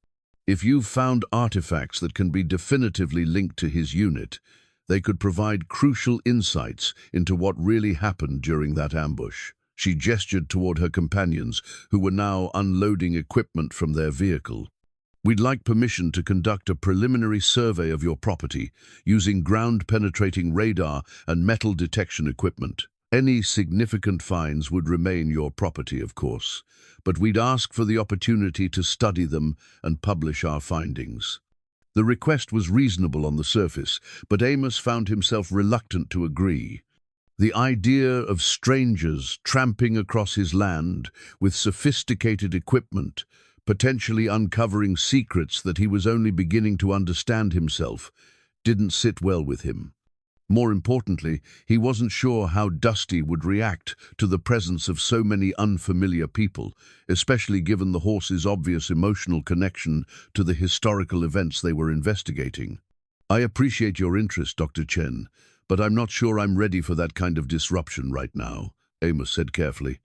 If you've found artifacts that can be definitively linked to his unit, they could provide crucial insights into what really happened during that ambush." She gestured toward her companions, who were now unloading equipment from their vehicle. "We'd like permission to conduct a preliminary survey of your property using ground-penetrating radar and metal detection equipment." Any significant finds would remain your property, of course, but we'd ask for the opportunity to study them and publish our findings. The request was reasonable on the surface, but Amos found himself reluctant to agree. The idea of strangers tramping across his land with sophisticated equipment, potentially uncovering secrets that he was only beginning to understand himself, didn't sit well with him. More importantly, he wasn't sure how Dusty would react to the presence of so many unfamiliar people, especially given the horse's obvious emotional connection to the historical events they were investigating. "I appreciate your interest, Dr. Chen, but I'm not sure I'm ready for that kind of disruption right now," Amos said carefully.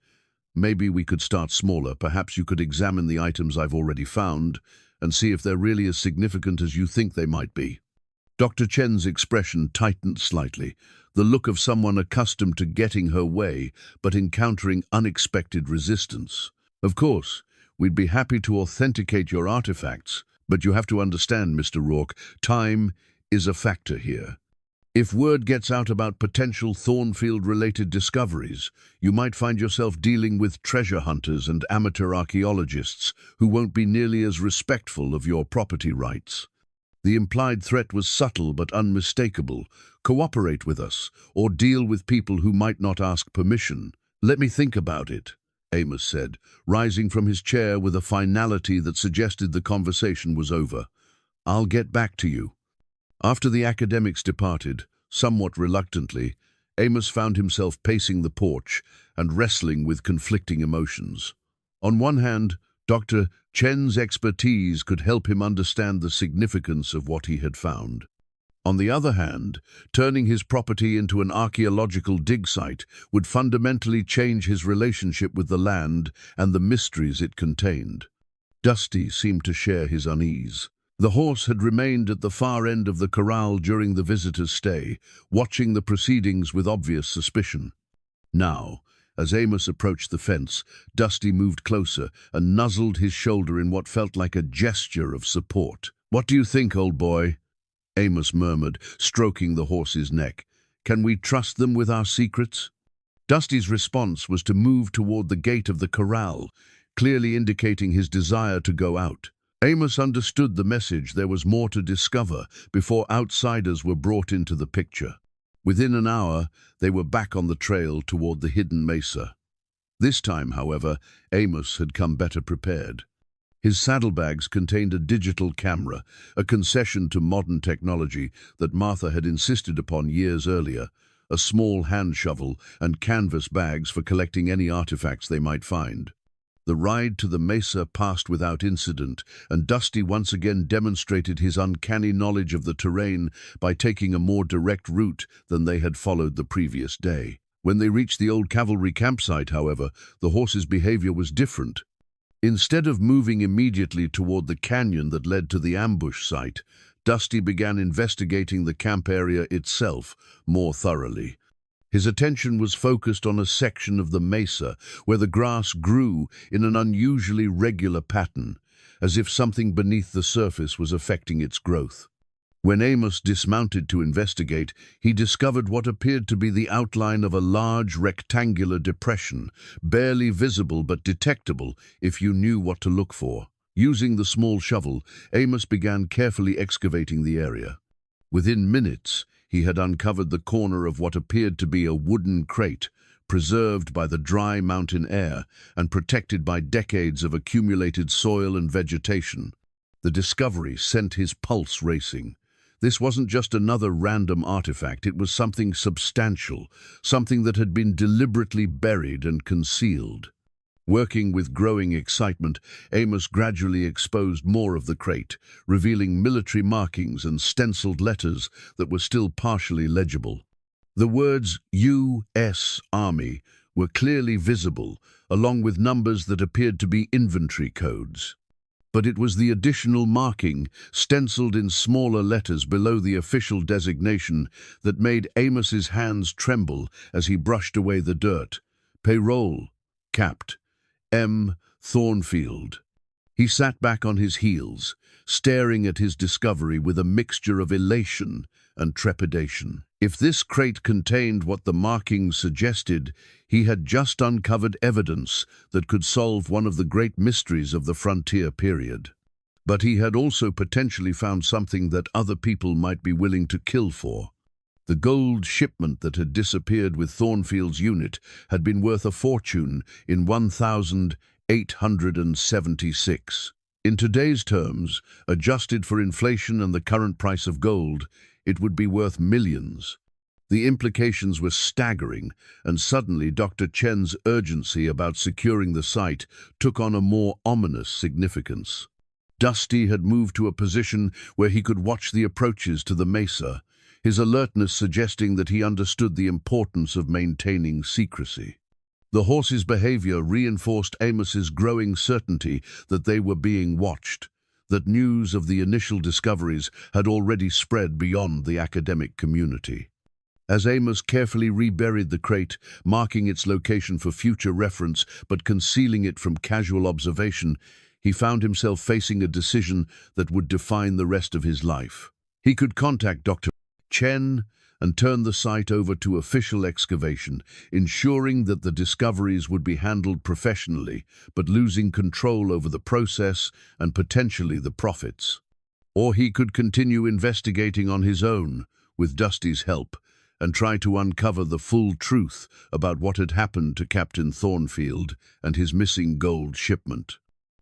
"Maybe we could start smaller. Perhaps you could examine the items I've already found and see if they're really as significant as you think they might be." Dr. Chen's expression tightened slightly, the look of someone accustomed to getting her way but encountering unexpected resistance. "Of course, we'd be happy to authenticate your artifacts, but you have to understand, Mr. Rourke, time is a factor here. If word gets out about potential Thornfield-related discoveries, you might find yourself dealing with treasure hunters and amateur archaeologists who won't be nearly as respectful of your property rights." The implied threat was subtle but unmistakable. "Cooperate with us, or deal with people who might not ask permission." "Let me think about it," Amos said, rising from his chair with a finality that suggested the conversation was over. "I'll get back to you." After the academics departed, somewhat reluctantly, Amos found himself pacing the porch and wrestling with conflicting emotions. On one hand, Dr. Chen's expertise could help him understand the significance of what he had found. On the other hand, turning his property into an archaeological dig site would fundamentally change his relationship with the land and the mysteries it contained. Dusty seemed to share his unease. The horse had remained at the far end of the corral during the visitor's stay, watching the proceedings with obvious suspicion. Now, as Amos approached the fence, Dusty moved closer and nuzzled his shoulder in what felt like a gesture of support. "What do you think, old boy?" Amos murmured, stroking the horse's neck. "Can we trust them with our secrets?" Dusty's response was to move toward the gate of the corral, clearly indicating his desire to go out. Amos understood the message. There was more to discover before outsiders were brought into the picture. Within an hour, they were back on the trail toward the hidden mesa. This time, however, Amos had come better prepared. His saddlebags contained a digital camera, a concession to modern technology that Martha had insisted upon years earlier, a small hand shovel, and canvas bags for collecting any artifacts they might find. The ride to the mesa passed without incident, and Dusty once again demonstrated his uncanny knowledge of the terrain by taking a more direct route than they had followed the previous day. When they reached the old cavalry campsite, however, the horse's behavior was different. Instead of moving immediately toward the canyon that led to the ambush site, Dusty began investigating the camp area itself more thoroughly. His attention was focused on a section of the mesa where the grass grew in an unusually regular pattern, as if something beneath the surface was affecting its growth. When Amos dismounted to investigate, he discovered what appeared to be the outline of a large rectangular depression, barely visible but detectable if you knew what to look for. Using the small shovel, Amos began carefully excavating the area. Within minutes, he had uncovered the corner of what appeared to be a wooden crate, preserved by the dry mountain air and protected by decades of accumulated soil and vegetation. The discovery sent his pulse racing. This wasn't just another random artifact, it was something substantial, something that had been deliberately buried and concealed. Working with growing excitement, Amos gradually exposed more of the crate, revealing military markings and stenciled letters that were still partially legible. The words U.S. Army were clearly visible, along with numbers that appeared to be inventory codes. But it was the additional marking, stenciled in smaller letters below the official designation, that made Amos's hands tremble as he brushed away the dirt. Payroll, capped. M. Thornfield. He sat back on his heels, staring at his discovery with a mixture of elation and trepidation. If this crate contained what the markings suggested, he had just uncovered evidence that could solve one of the great mysteries of the frontier period. But he had also potentially found something that other people might be willing to kill for. The gold shipment that had disappeared with Thornfield's unit had been worth a fortune in 1,876. In today's terms, adjusted for inflation and the current price of gold, it would be worth millions. The implications were staggering, and suddenly Dr. Chen's urgency about securing the site took on a more ominous significance. Dusty had moved to a position where he could watch the approaches to the mesa, his alertness suggesting that he understood the importance of maintaining secrecy. The horse's behavior reinforced Amos's growing certainty that they were being watched, that news of the initial discoveries had already spread beyond the academic community. As Amos carefully reburied the crate, marking its location for future reference but concealing it from casual observation, he found himself facing a decision that would define the rest of his life. He could contact Dr. Chen and turn the site over to official excavation, ensuring that the discoveries would be handled professionally, but losing control over the process and potentially the profits. Or he could continue investigating on his own, with Dusty's help, and try to uncover the full truth about what had happened to Captain Thornfield and his missing gold shipment.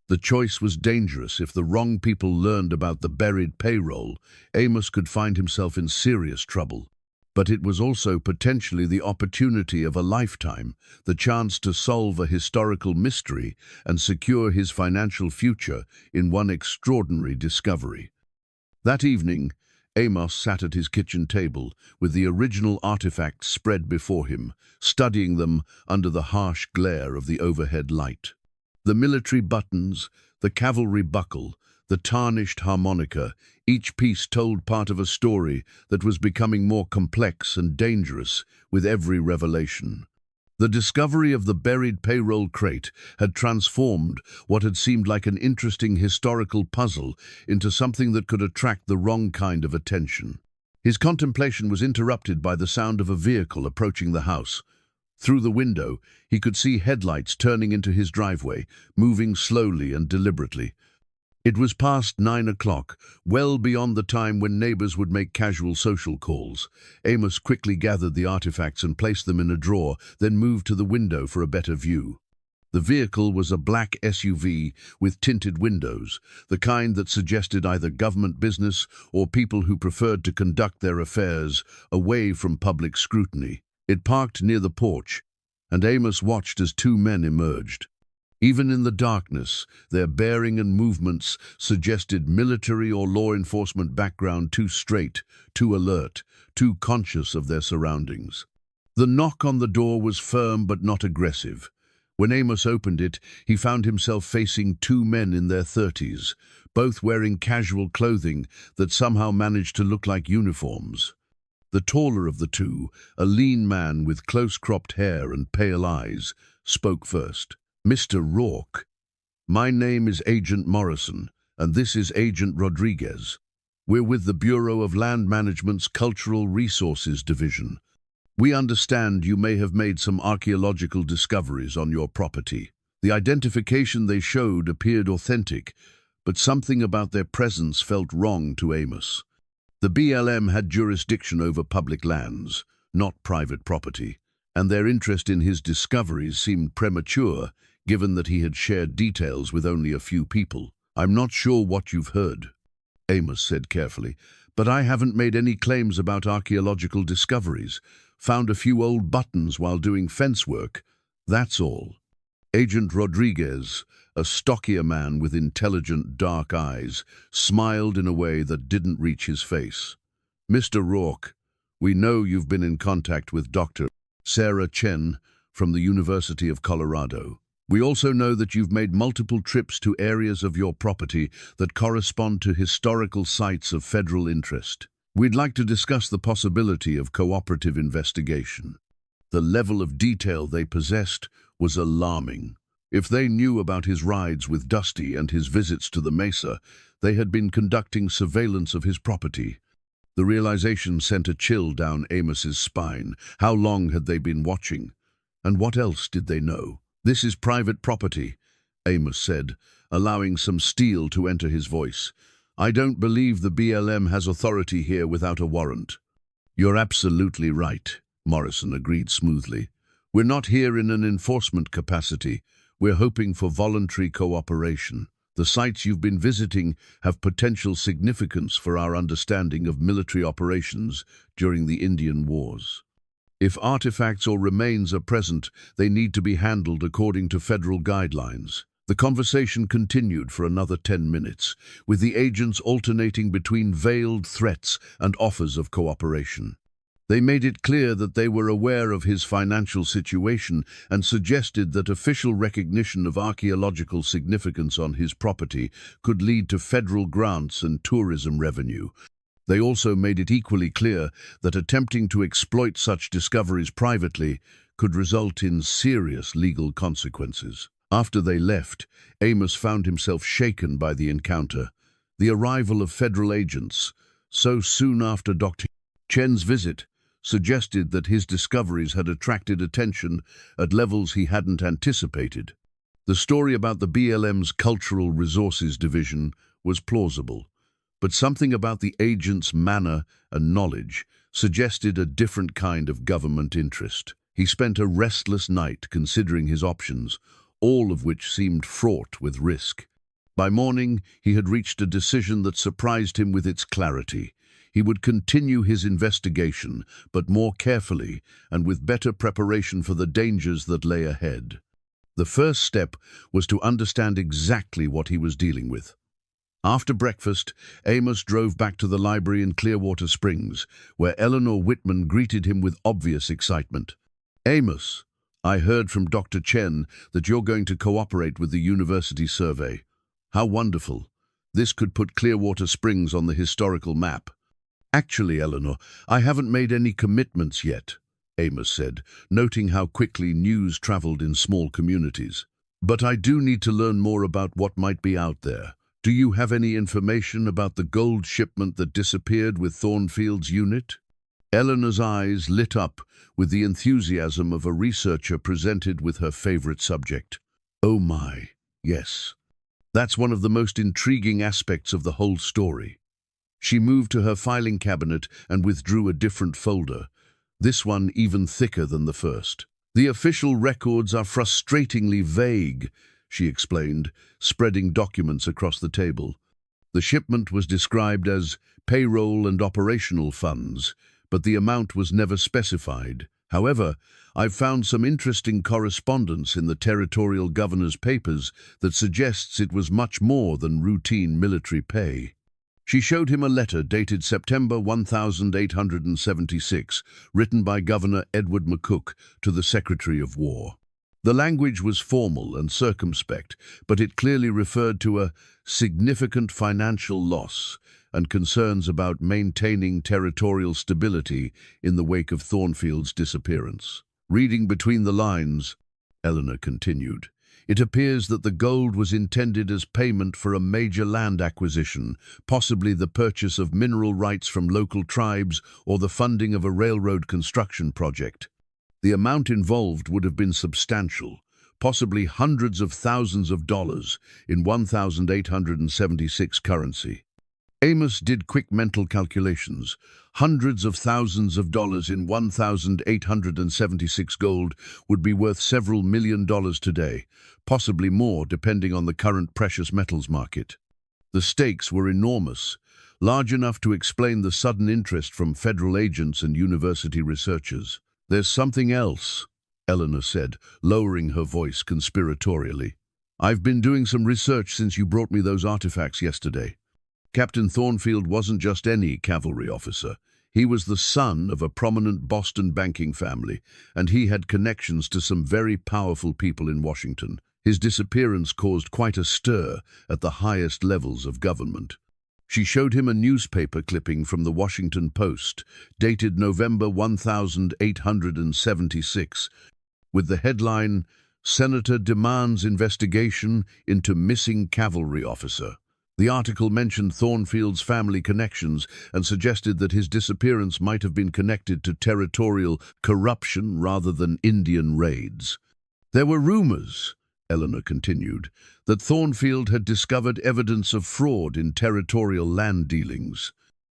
The choice was dangerous. If the wrong people learned about the buried payroll, Amos could find himself in serious trouble. But it was also potentially the opportunity of a lifetime, the chance to solve a historical mystery and secure his financial future in one extraordinary discovery. That evening, Amos sat at his kitchen table with the original artifacts spread before him, studying them under the harsh glare of the overhead light. The military buttons, the cavalry buckle, the tarnished harmonica, each piece told part of a story that was becoming more complex and dangerous with every revelation. The discovery of the buried payroll crate had transformed what had seemed like an interesting historical puzzle into something that could attract the wrong kind of attention. His contemplation was interrupted by the sound of a vehicle approaching the house. Through the window, he could see headlights turning into his driveway, moving slowly and deliberately. It was past 9 o'clock, well beyond the time when neighbors would make casual social calls. Amos quickly gathered the artifacts and placed them in a drawer, then moved to the window for a better view. The vehicle was a black SUV with tinted windows, the kind that suggested either government business or people who preferred to conduct their affairs away from public scrutiny. It parked near the porch, and Amos watched as two men emerged. Even in the darkness, their bearing and movements suggested military or law enforcement background, too straight, too alert, too conscious of their surroundings. The knock on the door was firm but not aggressive. When Amos opened it, he found himself facing two men in their 30s, both wearing casual clothing that somehow managed to look like uniforms. The taller of the two, a lean man with close-cropped hair and pale eyes, spoke first. "Mr. Rourke, my name is Agent Morrison, and this is Agent Rodriguez. We're with the Bureau of Land Management's Cultural Resources Division. We understand you may have made some archaeological discoveries on your property. The identification they showed appeared authentic, but something about their presence felt wrong to Amos. The BLM had jurisdiction over public lands, not private property, and their interest in his discoveries seemed premature, given that he had shared details with only a few people. "I'm not sure what you've heard," Amos said carefully, "but I haven't made any claims about archaeological discoveries. Found a few old buttons while doing fence work. That's all." Agent Rodriguez, a stockier man with intelligent dark eyes, smiled in a way that didn't reach his face. "Mr. Rourke, we know you've been in contact with Dr. Sarah Chen from the University of Colorado. We also know that you've made multiple trips to areas of your property that correspond to historical sites of federal interest. We'd like to discuss the possibility of cooperative investigation." The level of detail they possessed was alarming. If they knew about his rides with Dusty and his visits to the mesa, they had been conducting surveillance of his property. The realization sent a chill down Amos's spine. How long had they been watching? And what else did they know? "This is private property," Amos said, allowing some steel to enter his voice. "I don't believe the BLM has authority here without a warrant." "You're absolutely right," Morrison agreed smoothly. "We're not here in an enforcement capacity. We're hoping for voluntary cooperation. The sites you've been visiting have potential significance for our understanding of military operations during the Indian Wars. If artifacts or remains are present, they need to be handled according to federal guidelines." The conversation continued for another 10 minutes, with the agents alternating between veiled threats and offers of cooperation. They made it clear that they were aware of his financial situation and suggested that official recognition of archaeological significance on his property could lead to federal grants and tourism revenue. They also made it equally clear that attempting to exploit such discoveries privately could result in serious legal consequences. After they left, Amos found himself shaken by the encounter. The arrival of federal agents, so soon after Dr. Chen's visit, suggested that his discoveries had attracted attention at levels he hadn't anticipated. The story about the BLM's Cultural Resources Division was plausible, but something about the agent's manner and knowledge suggested a different kind of government interest. He spent a restless night considering his options, all of which seemed fraught with risk. By morning, he had reached a decision that surprised him with its clarity. He would continue his investigation, but more carefully and with better preparation for the dangers that lay ahead. The first step was to understand exactly what he was dealing with. After breakfast, Amos drove back to the library in Clearwater Springs, where Eleanor Whitman greeted him with obvious excitement. "Amos, I heard from Dr. Chen that you're going to cooperate with the university survey. How wonderful. This could put Clearwater Springs on the historical map." "Actually, Eleanor, I haven't made any commitments yet," Amos said, noting how quickly news traveled in small communities. "But I do need to learn more about what might be out there. Do you have any information about the gold shipment that disappeared with Thornfield's unit?" Eleanor's eyes lit up with the enthusiasm of a researcher presented with her favorite subject. "Oh my, yes. That's one of the most intriguing aspects of the whole story." She moved to her filing cabinet and withdrew a different folder, this one even thicker than the first. "The official records are frustratingly vague," she explained, spreading documents across the table. "The shipment was described as payroll and operational funds, but the amount was never specified. However, I've found some interesting correspondence in the territorial governor's papers that suggests it was much more than routine military pay." She showed him a letter dated September 1876, written by Governor Edward McCook to the Secretary of War. The language was formal and circumspect, but it clearly referred to a significant financial loss and concerns about maintaining territorial stability in the wake of Thornfield's disappearance. Reading between the lines, Eleanor continued, "It appears that the gold was intended as payment for a major land acquisition, possibly the purchase of mineral rights from local tribes or the funding of a railroad construction project. The amount involved would have been substantial, possibly hundreds of thousands of dollars in 1876 currency." Amos did quick mental calculations. Hundreds of thousands of dollars in 1876 gold would be worth several $1 million today, possibly more depending on the current precious metals market. The stakes were enormous, large enough to explain the sudden interest from federal agents and university researchers. "There's something else," Eleanor said, lowering her voice conspiratorially. "I've been doing some research since you brought me those artifacts yesterday. Captain Thornfield wasn't just any cavalry officer. He was the son of a prominent Boston banking family, and he had connections to some very powerful people in Washington. His disappearance caused quite a stir at the highest levels of government." She showed him a newspaper clipping from the Washington Post, dated November 1876, with the headline, "Senator Demands Investigation into Missing Cavalry Officer." The article mentioned Thornfield's family connections and suggested that his disappearance might have been connected to territorial corruption rather than Indian raids. There were rumors, Eleanor continued, that Thornfield had discovered evidence of fraud in territorial land dealings.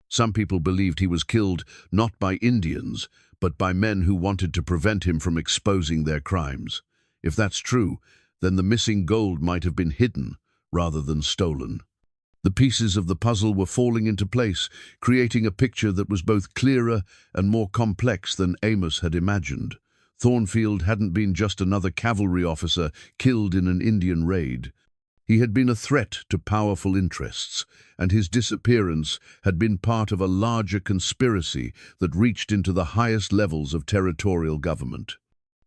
Some people believed he was killed not by Indians, but by men who wanted to prevent him from exposing their crimes. If that's true, then the missing gold might have been hidden rather than stolen. The pieces of the puzzle were falling into place, creating a picture that was both clearer and more complex than Amos had imagined. Thornfield hadn't been just another cavalry officer killed in an Indian raid. He had been a threat to powerful interests, and his disappearance had been part of a larger conspiracy that reached into the highest levels of territorial government.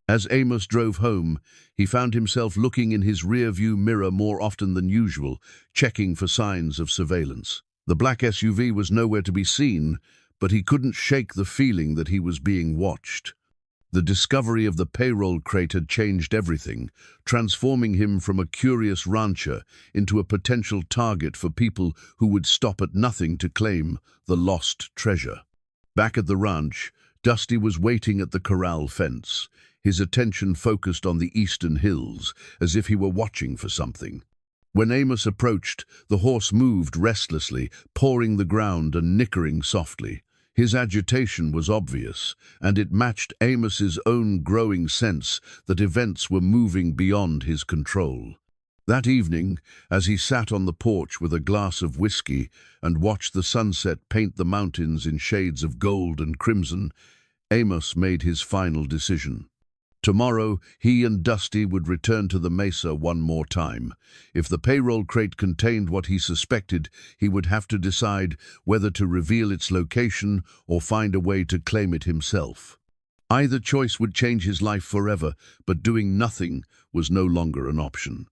As Amos drove home, he found himself looking in his rear-view mirror more often than usual, checking for signs of surveillance. The black SUV was nowhere to be seen, but he couldn't shake the feeling that he was being watched. The discovery of the payroll crate had changed everything, transforming him from a curious rancher into a potential target for people who would stop at nothing to claim the lost treasure. Back at the ranch, Dusty was waiting at the corral fence, his attention focused on the eastern hills, as if he were watching for something. When Amos approached, the horse moved restlessly, pawing the ground and nickering softly. His agitation was obvious, and it matched Amos's own growing sense that events were moving beyond his control. That evening, as he sat on the porch with a glass of whiskey and watched the sunset paint the mountains in shades of gold and crimson, Amos made his final decision. Tomorrow, he and Dusty would return to the mesa one more time. If the payroll crate contained what he suspected, he would have to decide whether to reveal its location or find a way to claim it himself. Either choice would change his life forever, but doing nothing was no longer an option.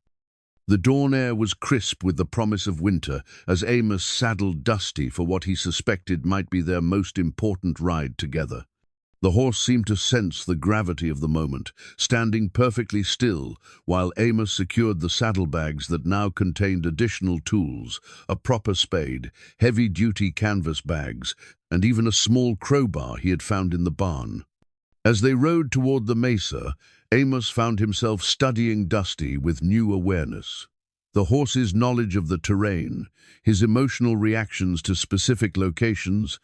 The dawn air was crisp with the promise of winter as Amos saddled Dusty for what he suspected might be their most important ride together. The horse seemed to sense the gravity of the moment, standing perfectly still while Amos secured the saddlebags that now contained additional tools, a proper spade, heavy-duty canvas bags, and even a small crowbar he had found in the barn. As they rode toward the mesa, Amos found himself studying Dusty with new awareness. The horse's knowledge of the terrain, his emotional reactions to specific locations,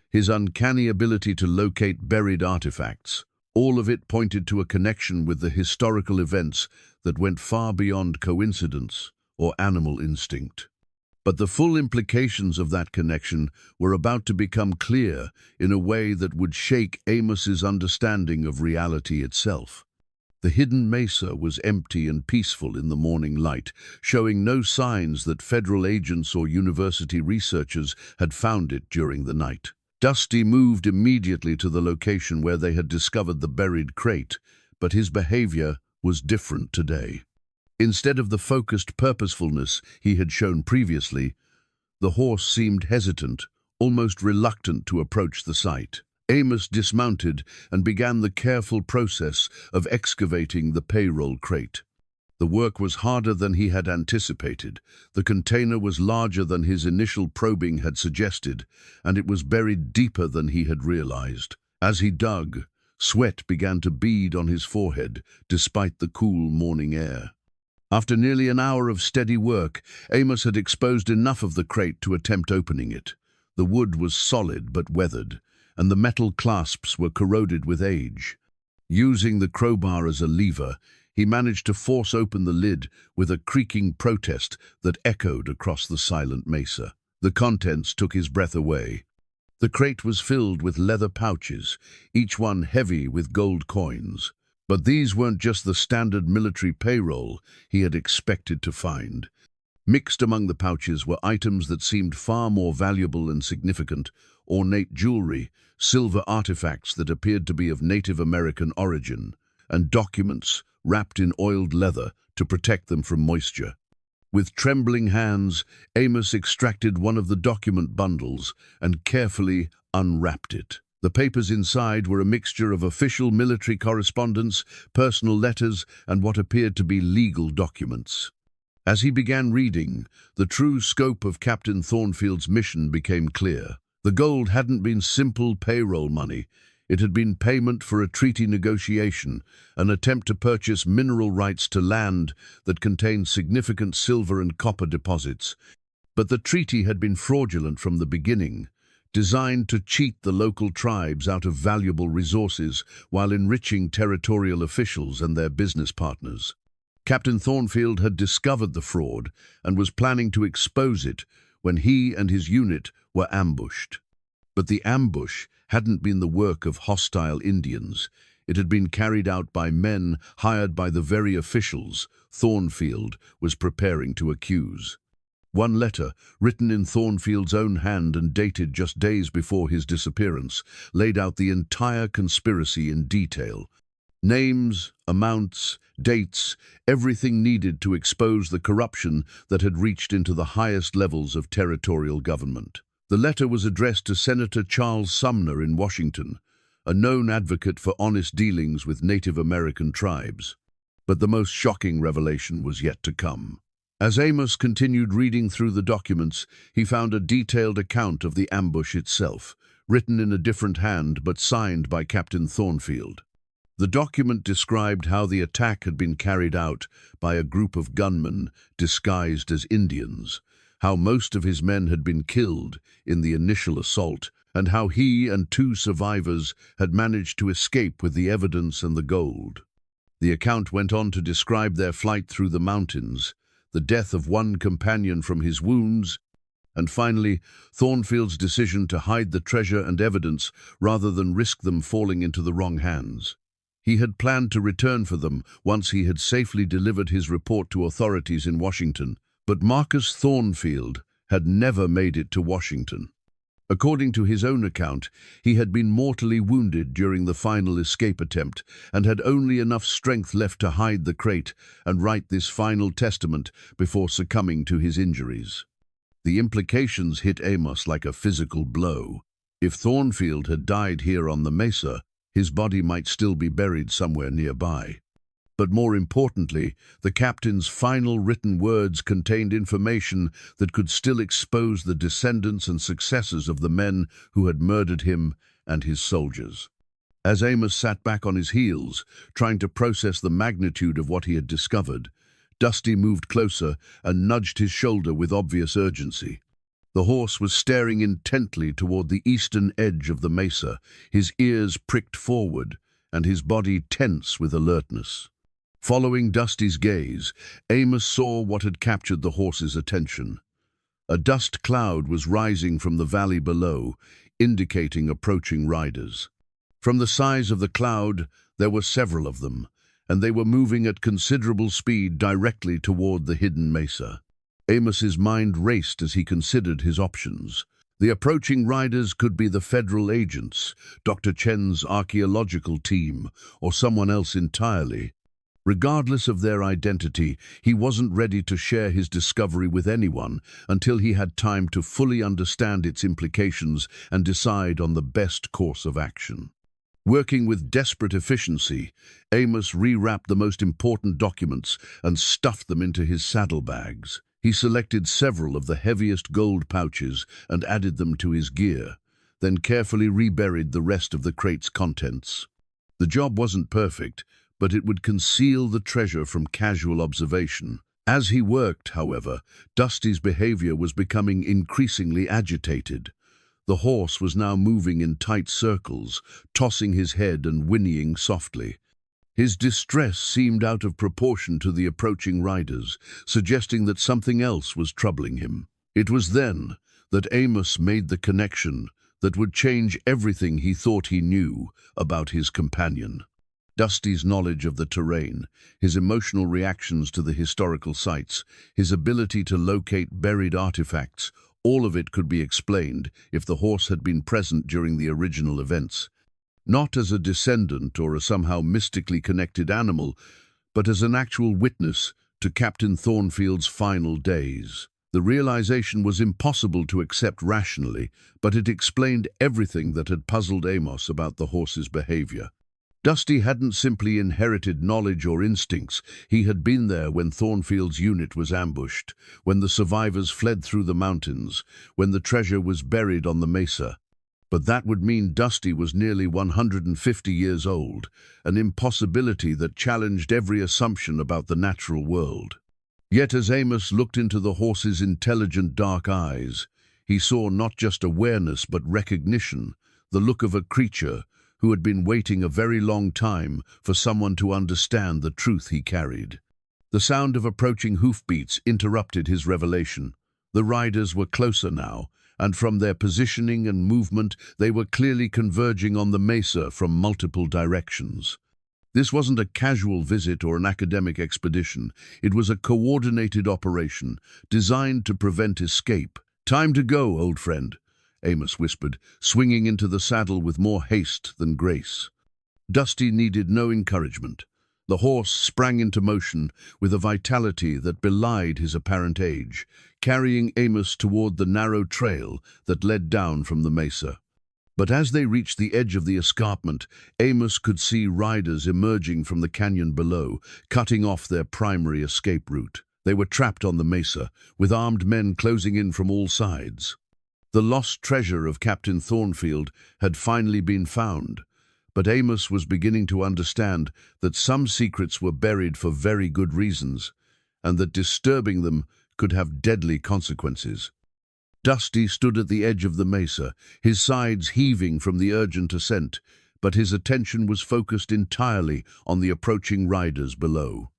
his uncanny ability to locate buried artifacts, all of it pointed to a connection with the historical events that went far beyond coincidence or animal instinct. But the full implications of that connection were about to become clear in a way that would shake Amos's understanding of reality itself. The hidden mesa was empty and peaceful in the morning light, showing no signs that federal agents or university researchers had found it during the night. Dusty moved immediately to the location where they had discovered the buried crate, but his behavior was different today. Instead of the focused purposefulness he had shown previously, the horse seemed hesitant, almost reluctant to approach the site. Amos dismounted and began the careful process of excavating the payroll crate. The work was harder than he had anticipated. The container was larger than his initial probing had suggested, and it was buried deeper than he had realized. As he dug, sweat began to bead on his forehead, despite the cool morning air. After nearly an hour of steady work, Amos had exposed enough of the crate to attempt opening it. The wood was solid but weathered, and the metal clasps were corroded with age. Using the crowbar as a lever, he managed to force open the lid with a creaking protest that echoed across the silent mesa. The contents took his breath away. The crate was filled with leather pouches, each one heavy with gold coins. But these weren't just the standard military payroll he had expected to find. Mixed among the pouches were items that seemed far more valuable and significant: ornate jewelry, silver artifacts that appeared to be of Native American origin, and documents wrapped in oiled leather to protect them from moisture. With trembling hands, Amos extracted one of the document bundles and carefully unwrapped it. The papers inside were a mixture of official military correspondence, personal letters, and what appeared to be legal documents. As he began reading, the true scope of Captain Thornfield's mission became clear. The gold hadn't been simple payroll money. It had been payment for a treaty negotiation, an attempt to purchase mineral rights to land that contained significant silver and copper deposits. But the treaty had been fraudulent from the beginning, designed to cheat the local tribes out of valuable resources while enriching territorial officials and their business partners. Captain Thornfield had discovered the fraud and was planning to expose it when he and his unit were ambushed. But the ambush hadn't been the work of hostile Indians. It had been carried out by men hired by the very officials Thornfield was preparing to accuse. One letter, written in Thornfield's own hand and dated just days before his disappearance, laid out the entire conspiracy in detail. Names, amounts, dates, everything needed to expose the corruption that had reached into the highest levels of territorial government. The letter was addressed to Senator Charles Sumner in Washington, a known advocate for honest dealings with Native American tribes. But the most shocking revelation was yet to come. As Amos continued reading through the documents, he found a detailed account of the ambush itself, written in a different hand but signed by Captain Thornfield. The document described how the attack had been carried out by a group of gunmen disguised as Indians, how most of his men had been killed in the initial assault, and how he and 2 survivors had managed to escape with the evidence and the gold. The account went on to describe their flight through the mountains, the death of one companion from his wounds, and finally, Thornfield's decision to hide the treasure and evidence rather than risk them falling into the wrong hands. He had planned to return for them once he had safely delivered his report to authorities in Washington, but Marcus Thornfield had never made it to Washington. According to his own account, he had been mortally wounded during the final escape attempt and had only enough strength left to hide the crate and write this final testament before succumbing to his injuries. The implications hit Amos like a physical blow. If Thornfield had died here on the mesa, his body might still be buried somewhere nearby. But more importantly, the captain's final written words contained information that could still expose the descendants and successors of the men who had murdered him and his soldiers. As Amos sat back on his heels, trying to process the magnitude of what he had discovered, Dusty moved closer and nudged his shoulder with obvious urgency. The horse was staring intently toward the eastern edge of the mesa, his ears pricked forward and his body tense with alertness. Following Dusty's gaze, Amos saw what had captured the horse's attention. A dust cloud was rising from the valley below, indicating approaching riders. From the size of the cloud, there were several of them, and they were moving at considerable speed directly toward the hidden mesa. Amos's mind raced as he considered his options. The approaching riders could be the federal agents, Dr. Chen's archaeological team, or someone else entirely. Regardless of their identity, he wasn't ready to share his discovery with anyone until he had time to fully understand its implications and decide on the best course of action. Working with desperate efficiency, Amos rewrapped the most important documents and stuffed them into his saddlebags. He selected several of the heaviest gold pouches and added them to his gear, then carefully reburied the rest of the crate's contents. The job wasn't perfect, but it would conceal the treasure from casual observation. As he worked, however, Dusty's behavior was becoming increasingly agitated. The horse was now moving in tight circles, tossing his head and whinnying softly. His distress seemed out of proportion to the approaching riders, suggesting that something else was troubling him. It was then that Amos made the connection that would change everything he thought he knew about his companion. Dusty's knowledge of the terrain, his emotional reactions to the historical sites, his ability to locate buried artifacts, all of it could be explained if the horse had been present during the original events. Not as a descendant or a somehow mystically connected animal, but as an actual witness to Captain Thornfield's final days. The realization was impossible to accept rationally, but it explained everything that had puzzled Amos about the horse's behavior. Dusty hadn't simply inherited knowledge or instincts. He had been there when Thornfield's unit was ambushed, when the survivors fled through the mountains, when the treasure was buried on the mesa. But that would mean Dusty was nearly 150 years old, an impossibility that challenged every assumption about the natural world. Yet as Amos looked into the horse's intelligent dark eyes, he saw not just awareness but recognition, the look of a creature who had been waiting a very long time for someone to understand the truth he carried. The sound of approaching hoofbeats interrupted his revelation. The riders were closer now, and from their positioning and movement they were clearly converging on the mesa from multiple directions. This wasn't a casual visit or an academic expedition. It was a coordinated operation, designed to prevent escape. "Time to go, old friend," Amos whispered, swinging into the saddle with more haste than grace. Dusty needed no encouragement. The horse sprang into motion with a vitality that belied his apparent age, carrying Amos toward the narrow trail that led down from the mesa. But as they reached the edge of the escarpment, Amos could see riders emerging from the canyon below, cutting off their primary escape route. They were trapped on the mesa, with armed men closing in from all sides. The lost treasure of Captain Thornfield had finally been found, but Amos was beginning to understand that some secrets were buried for very good reasons, and that disturbing them could have deadly consequences. Dusty stood at the edge of the mesa, his sides heaving from the urgent ascent, but his attention was focused entirely on the approaching riders below.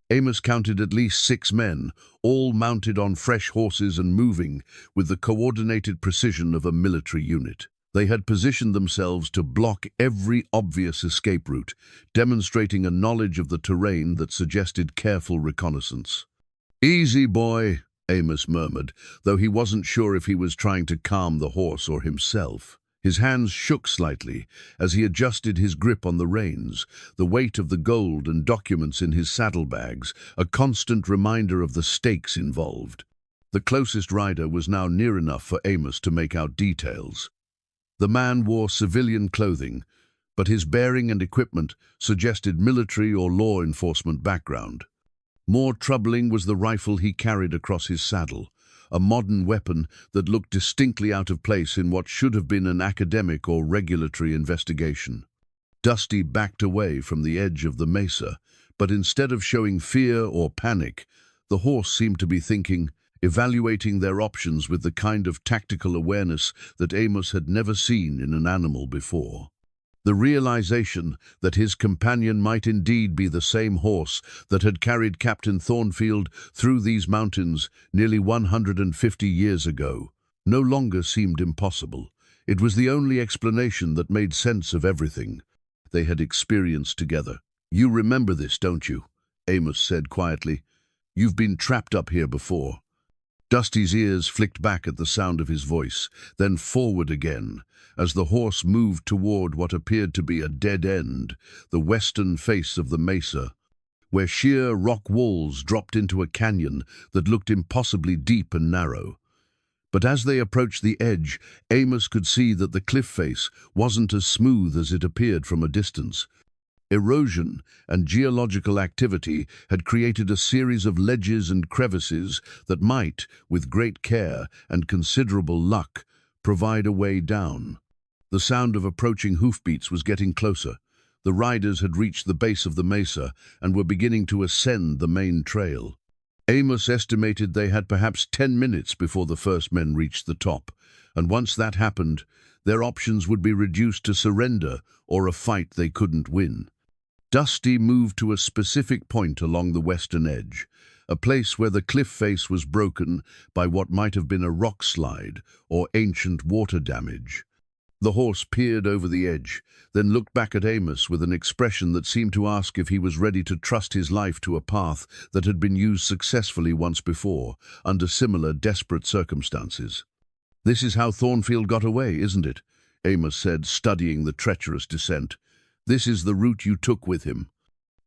Amos counted at least 6 men, all mounted on fresh horses and moving with the coordinated precision of a military unit. They had positioned themselves to block every obvious escape route, demonstrating a knowledge of the terrain that suggested careful reconnaissance. "Easy, boy," Amos murmured, though he wasn't sure if he was trying to calm the horse or himself. His hands shook slightly as he adjusted his grip on the reins, the weight of the gold and documents in his saddlebags, a constant reminder of the stakes involved. The closest rider was now near enough for Amos to make out details. The man wore civilian clothing, but his bearing and equipment suggested military or law enforcement background. More troubling was the rifle he carried across his saddle, a modern weapon that looked distinctly out of place in what should have been an academic or regulatory investigation. Dusty backed away from the edge of the mesa, but instead of showing fear or panic, the horse seemed to be thinking, evaluating their options with the kind of tactical awareness that Amos had never seen in an animal before. The realization that his companion might indeed be the same horse that had carried Captain Thornfield through these mountains nearly 150 years ago no longer seemed impossible. It was the only explanation that made sense of everything they had experienced together. "You remember this, don't you?" Amos said quietly. "You've been trapped up here before." Dusty's ears flicked back at the sound of his voice, then forward again, as the horse moved toward what appeared to be a dead end, the western face of the mesa, where sheer rock walls dropped into a canyon that looked impossibly deep and narrow. But as they approached the edge, Amos could see that the cliff face wasn't as smooth as it appeared from a distance. Erosion and geological activity had created a series of ledges and crevices that might, with great care and considerable luck, provide a way down. The sound of approaching hoofbeats was getting closer. The riders had reached the base of the mesa and were beginning to ascend the main trail. Amos estimated they had perhaps 10 minutes before the first men reached the top, and once that happened, their options would be reduced to surrender or a fight they couldn't win. Dusty moved to a specific point along the western edge, a place where the cliff face was broken by what might have been a rock slide or ancient water damage. The horse peered over the edge, then looked back at Amos with an expression that seemed to ask if he was ready to trust his life to a path that had been used successfully once before, under similar desperate circumstances. "This is how Thornfield got away, isn't it?" Amos said, studying the treacherous descent. "This is the route you took with him."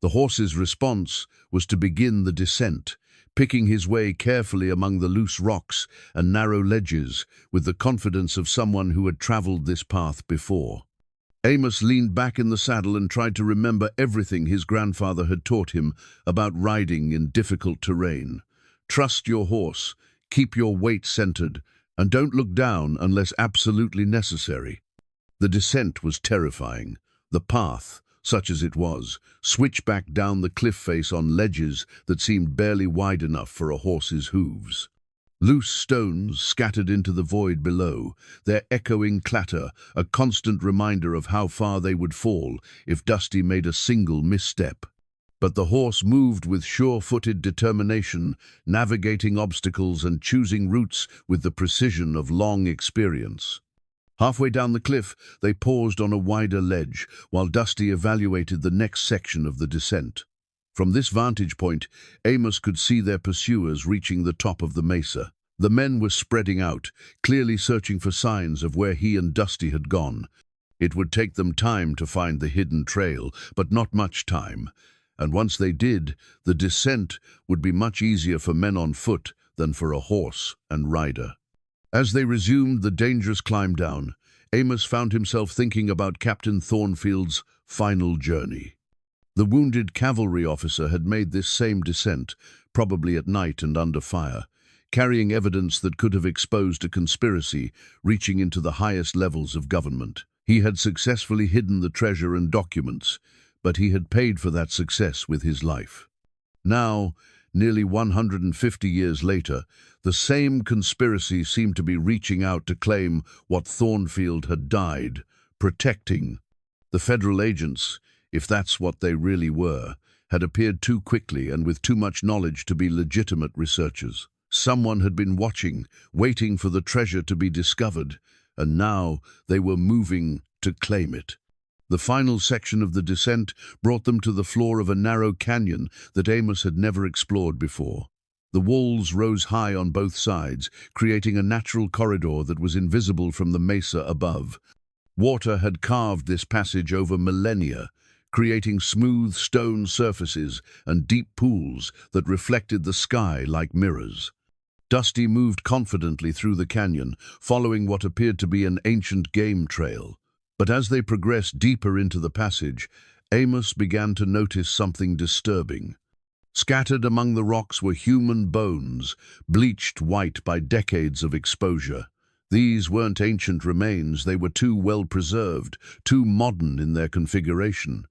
The horse's response was to begin the descent, picking his way carefully among the loose rocks and narrow ledges with the confidence of someone who had traveled this path before. Amos leaned back in the saddle and tried to remember everything his grandfather had taught him about riding in difficult terrain. Trust your horse, keep your weight centered, and don't look down unless absolutely necessary. The descent was terrifying. The path, such as it was, switched back down the cliff face on ledges that seemed barely wide enough for a horse's hooves. Loose stones scattered into the void below, their echoing clatter a constant reminder of how far they would fall if Dusty made a single misstep. But the horse moved with sure-footed determination, navigating obstacles and choosing routes with the precision of long experience. Halfway down the cliff, they paused on a wider ledge, while Dusty evaluated the next section of the descent. From this vantage point, Amos could see their pursuers reaching the top of the mesa. The men were spreading out, clearly searching for signs of where he and Dusty had gone. It would take them time to find the hidden trail, but not much time. And once they did, the descent would be much easier for men on foot than for a horse and rider. As they resumed the dangerous climb down, Amos found himself thinking about Captain Thornfield's final journey. The wounded cavalry officer had made this same descent, probably at night and under fire, carrying evidence that could have exposed a conspiracy reaching into the highest levels of government. He had successfully hidden the treasure and documents, but he had paid for that success with his life. Now, nearly 150 years later, the same conspiracy seemed to be reaching out to claim what Thornfield had died, protecting. The federal agents, if that's what they really were, had appeared too quickly and with too much knowledge to be legitimate researchers. Someone had been watching, waiting for the treasure to be discovered, and now they were moving to claim it. The final section of the descent brought them to the floor of a narrow canyon that Amos had never explored before. The walls rose high on both sides, creating a natural corridor that was invisible from the mesa above. Water had carved this passage over millennia, creating smooth stone surfaces and deep pools that reflected the sky like mirrors. Dusty moved confidently through the canyon, following what appeared to be an ancient game trail. But as they progressed deeper into the passage, Amos began to notice something disturbing. Scattered among the rocks were human bones, bleached white by decades of exposure. These weren't ancient remains, they were too well preserved, too modern in their configuration.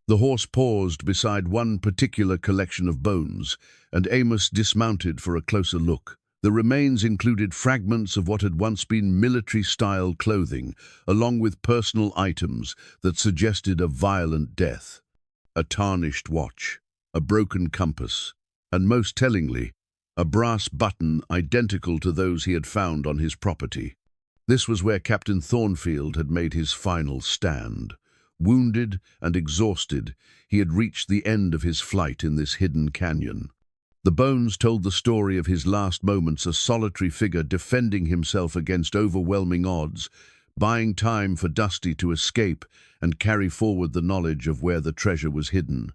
The horse paused beside one particular collection of bones, and Amos dismounted for a closer look. The remains included fragments of what had once been military-style clothing, along with personal items that suggested a violent death. A tarnished watch, a broken compass, and most tellingly, a brass button identical to those he had found on his property. This was where Captain Thornfield had made his final stand. Wounded and exhausted, he had reached the end of his flight in this hidden canyon. The bones told the story of his last moments, a solitary figure defending himself against overwhelming odds, buying time for Dusty to escape and carry forward the knowledge of where the treasure was hidden.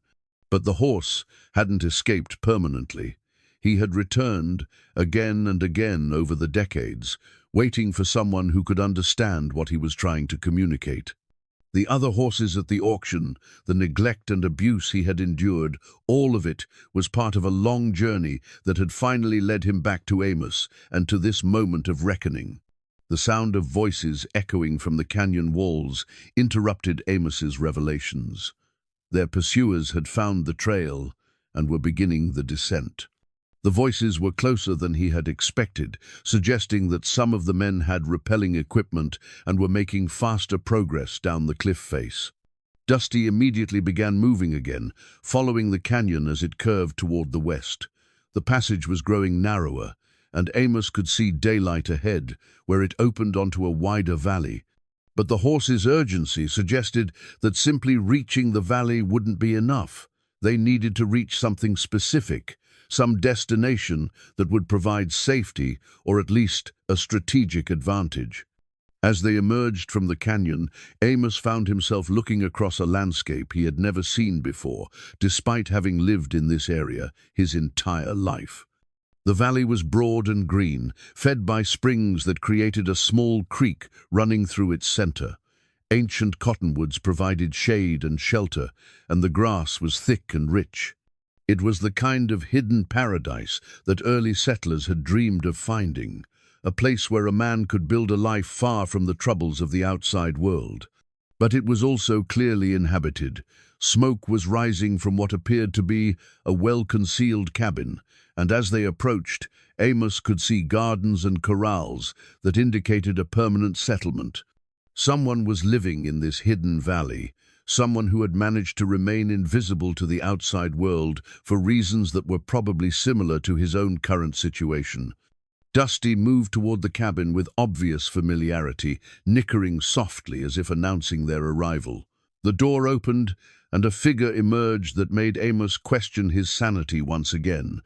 But the horse hadn't escaped permanently. He had returned again and again over the decades, waiting for someone who could understand what he was trying to communicate. The other horses at the auction, the neglect and abuse he had endured, all of it was part of a long journey that had finally led him back to Amos and to this moment of reckoning. The sound of voices echoing from the canyon walls interrupted Amos's revelations. Their pursuers had found the trail and were beginning the descent. The voices were closer than he had expected, suggesting that some of the men had rappelling equipment and were making faster progress down the cliff face. Dusty immediately began moving again, following the canyon as it curved toward the west. The passage was growing narrower, and Amos could see daylight ahead, where it opened onto a wider valley. But the horse's urgency suggested that simply reaching the valley wouldn't be enough. They needed to reach something specific, some destination that would provide safety or at least a strategic advantage. As they emerged from the canyon, Amos found himself looking across a landscape he had never seen before, despite having lived in this area his entire life. The valley was broad and green, fed by springs that created a small creek running through its center. Ancient cottonwoods provided shade and shelter, and the grass was thick and rich. It was the kind of hidden paradise that early settlers had dreamed of finding, a place where a man could build a life far from the troubles of the outside world. But it was also clearly inhabited. Smoke was rising from what appeared to be a well-concealed cabin, and as they approached, Amos could see gardens and corrals that indicated a permanent settlement. Someone was living in this hidden valley, someone who had managed to remain invisible to the outside world for reasons that were probably similar to his own current situation. Dusty moved toward the cabin with obvious familiarity, nickering softly as if announcing their arrival. The door opened, and a figure emerged that made Amos question his sanity once again.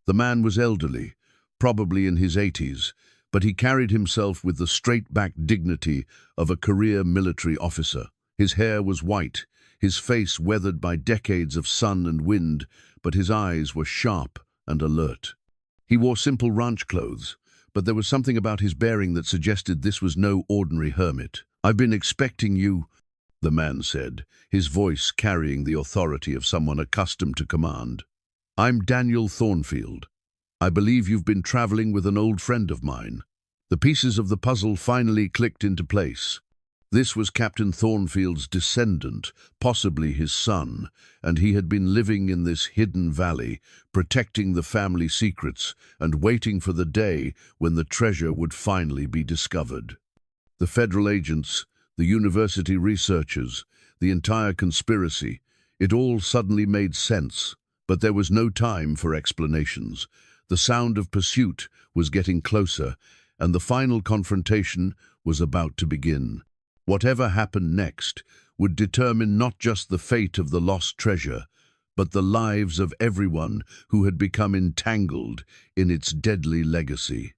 The man was elderly, probably in his 80s, but he carried himself with the straight-back dignity of a career military officer. His hair was white, his face weathered by decades of sun and wind, but his eyes were sharp and alert. He wore simple ranch clothes, but there was something about his bearing that suggested this was no ordinary hermit. "I've been expecting you," the man said, his voice carrying the authority of someone accustomed to command. "I'm Daniel Thornfield. I believe you've been traveling with an old friend of mine." The pieces of the puzzle finally clicked into place. This was Captain Thornfield's descendant, possibly his son, and he had been living in this hidden valley, protecting the family secrets and waiting for the day when the treasure would finally be discovered. The federal agents, the university researchers, the entire conspiracy, it all suddenly made sense, but there was no time for explanations. The sound of pursuit was getting closer, and the final confrontation was about to begin. Whatever happened next would determine not just the fate of the lost treasure, but the lives of everyone who had become entangled in its deadly legacy.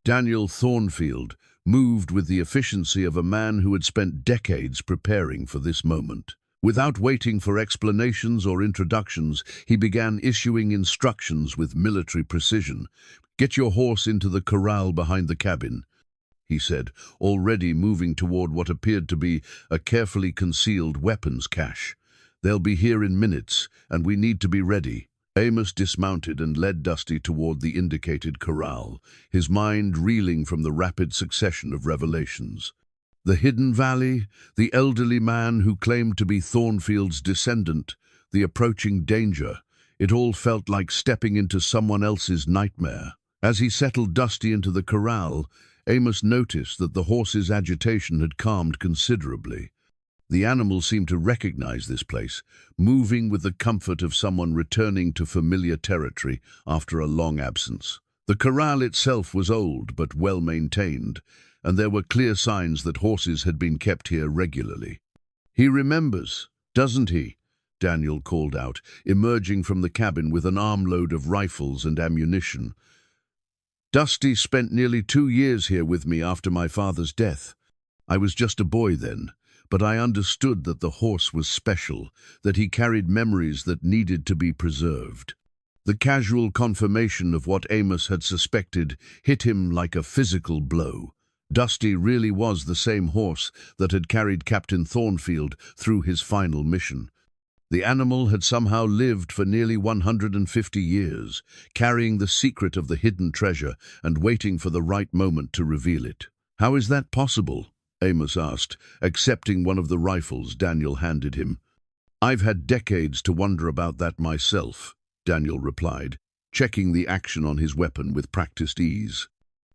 Daniel Thornfield moved with the efficiency of a man who had spent decades preparing for this moment. Without waiting for explanations or introductions, he began issuing instructions with military precision. "Get your horse into the corral behind the cabin," he said, already moving toward what appeared to be a carefully concealed weapons cache. "They'll be here in minutes, and we need to be ready." Amos dismounted and led Dusty toward the indicated corral, his mind reeling from the rapid succession of revelations. The hidden valley, the elderly man who claimed to be Thornfield's descendant, the approaching danger, it all felt like stepping into someone else's nightmare. As he settled Dusty into the corral, Amos noticed that the horse's agitation had calmed considerably. The animal seemed to recognize this place, moving with the comfort of someone returning to familiar territory after a long absence. The corral itself was old but well maintained, and there were clear signs that horses had been kept here regularly. "He remembers, doesn't he?" Daniel called out, emerging from the cabin with an armload of rifles and ammunition. "Dusty spent nearly 2 years here with me after my father's death. I was just a boy then, but I understood that the horse was special, that he carried memories that needed to be preserved." The casual confirmation of what Amos had suspected hit him like a physical blow. Dusty really was the same horse that had carried Captain Thornfield through his final mission. The animal had somehow lived for nearly 150 years, carrying the secret of the hidden treasure and waiting for the right moment to reveal it. "How is that possible?" Amos asked, accepting one of the rifles Daniel handed him. "I've had decades to wonder about that myself," Daniel replied, checking the action on his weapon with practiced ease.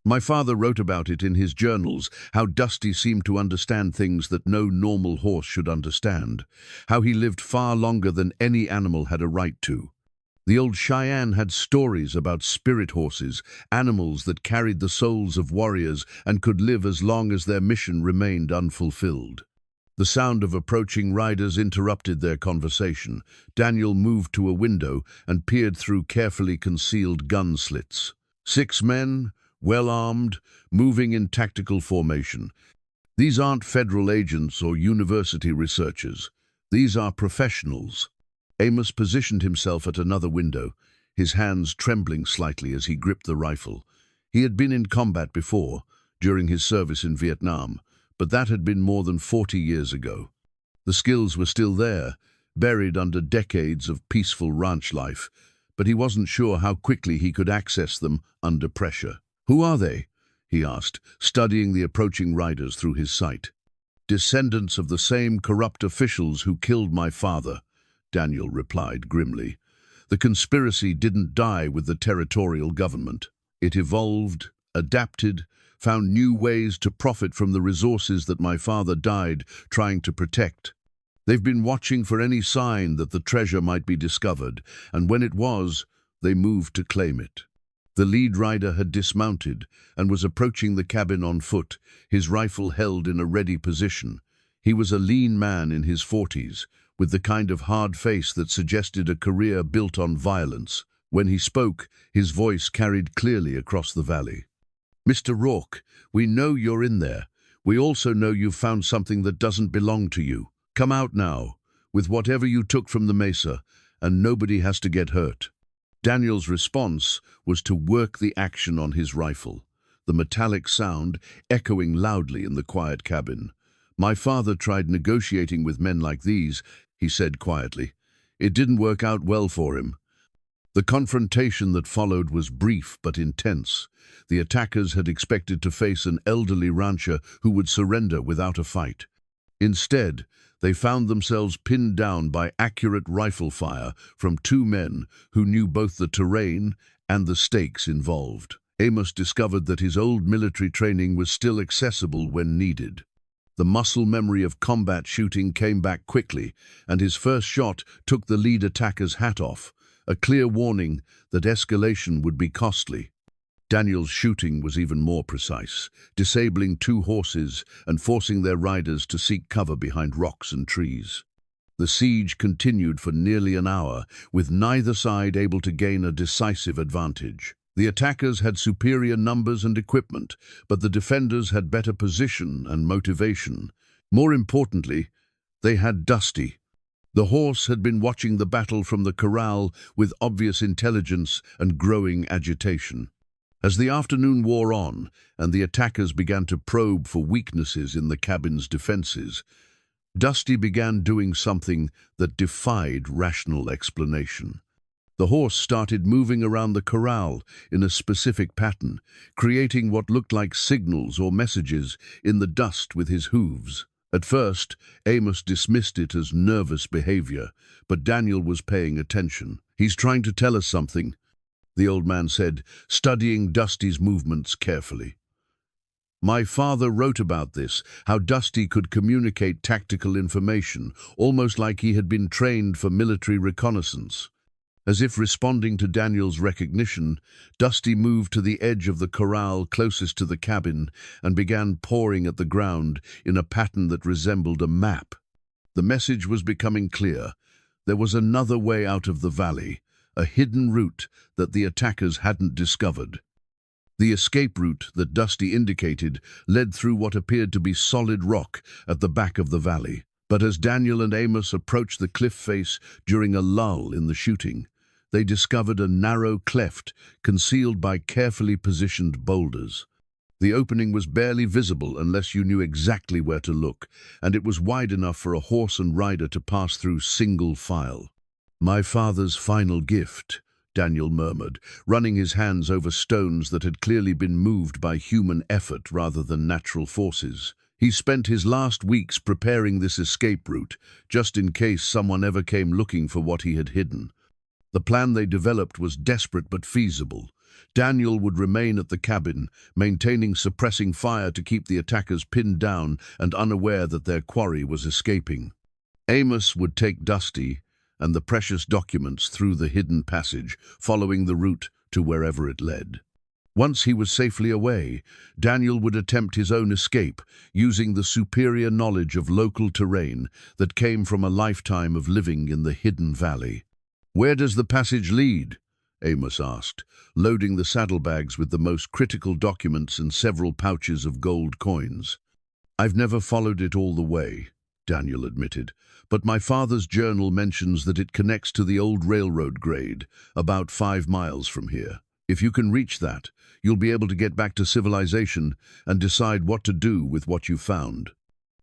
"My father wrote about it in his journals, how Dusty seemed to understand things that no normal horse should understand, how he lived far longer than any animal had a right to. The old Cheyenne had stories about spirit horses, animals that carried the souls of warriors and could live as long as their mission remained unfulfilled." The sound of approaching riders interrupted their conversation. Daniel moved to a window and peered through carefully concealed gun slits. 6 men, well-armed, moving in tactical formation. These aren't federal agents or university researchers. These are professionals. Amos positioned himself at another window, his hands trembling slightly as he gripped the rifle. He had been in combat before, during his service in Vietnam, but that had been more than 40 years ago. The skills were still there, buried under decades of peaceful ranch life, but he wasn't sure how quickly he could access them under pressure. "Who are they?" he asked, studying the approaching riders through his sight. "Descendants of the same corrupt officials who killed my father," Daniel replied grimly. "The conspiracy didn't die with the territorial government. It evolved, adapted, found new ways to profit from the resources that my father died trying to protect. They've been watching for any sign that the treasure might be discovered, and when it was, they moved to claim it." The lead rider had dismounted and was approaching the cabin on foot, his rifle held in a ready position. He was a lean man in his 40s, with the kind of hard face that suggested a career built on violence. When he spoke, his voice carried clearly across the valley. "Mr. Rourke, we know you're in there. We also know you've found something that doesn't belong to you. Come out now, with whatever you took from the mesa, and nobody has to get hurt." Daniel's response was to work the action on his rifle, the metallic sound echoing loudly in the quiet cabin. "My father tried negotiating with men like these," he said quietly. "It didn't work out well for him." The confrontation that followed was brief but intense. The attackers had expected to face an elderly rancher who would surrender without a fight. Instead, they found themselves pinned down by accurate rifle fire from two men who knew both the terrain and the stakes involved. Amos discovered that his old military training was still accessible when needed. The muscle memory of combat shooting came back quickly, and his first shot took the lead attacker's hat off, a clear warning that escalation would be costly. Daniel's shooting was even more precise, disabling two horses and forcing their riders to seek cover behind rocks and trees. The siege continued for nearly an hour, with neither side able to gain a decisive advantage. The attackers had superior numbers and equipment, but the defenders had better position and motivation. More importantly, they had Dusty. The horse had been watching the battle from the corral with obvious intelligence and growing agitation. As the afternoon wore on and the attackers began to probe for weaknesses in the cabin's defenses, Dusty began doing something that defied rational explanation. The horse started moving around the corral in a specific pattern, creating what looked like signals or messages in the dust with his hooves. At first, Amos dismissed it as nervous behavior, but Daniel was paying attention. "He's trying to tell us something," the old man said, studying Dusty's movements carefully. "My father wrote about this, how Dusty could communicate tactical information, almost like he had been trained for military reconnaissance." As if responding to Daniel's recognition, Dusty moved to the edge of the corral closest to the cabin and began pawing at the ground in a pattern that resembled a map. The message was becoming clear. There was another way out of the valley, a hidden route that the attackers hadn't discovered. The escape route that Dusty indicated led through what appeared to be solid rock at the back of the valley. But as Daniel and Amos approached the cliff face during a lull in the shooting, they discovered a narrow cleft concealed by carefully positioned boulders. The opening was barely visible unless you knew exactly where to look, and it was wide enough for a horse and rider to pass through single file. "My father's final gift," Daniel murmured, running his hands over stones that had clearly been moved by human effort rather than natural forces. He spent his last weeks preparing this escape route, just in case someone ever came looking for what he had hidden. The plan they developed was desperate but feasible. Daniel would remain at the cabin, maintaining suppressing fire to keep the attackers pinned down and unaware that their quarry was escaping. Amos would take Dusty and the precious documents through the hidden passage, following the route to wherever it led. Once he was safely away, Daniel would attempt his own escape, using the superior knowledge of local terrain that came from a lifetime of living in the hidden valley. "Where does the passage lead?" Amos asked, loading the saddlebags with the most critical documents and several pouches of gold coins. "I've never followed it all the way," Daniel admitted, "but my father's journal mentions that it connects to the old railroad grade, about 5 miles from here. If you can reach that, you'll be able to get back to civilization and decide what to do with what you found.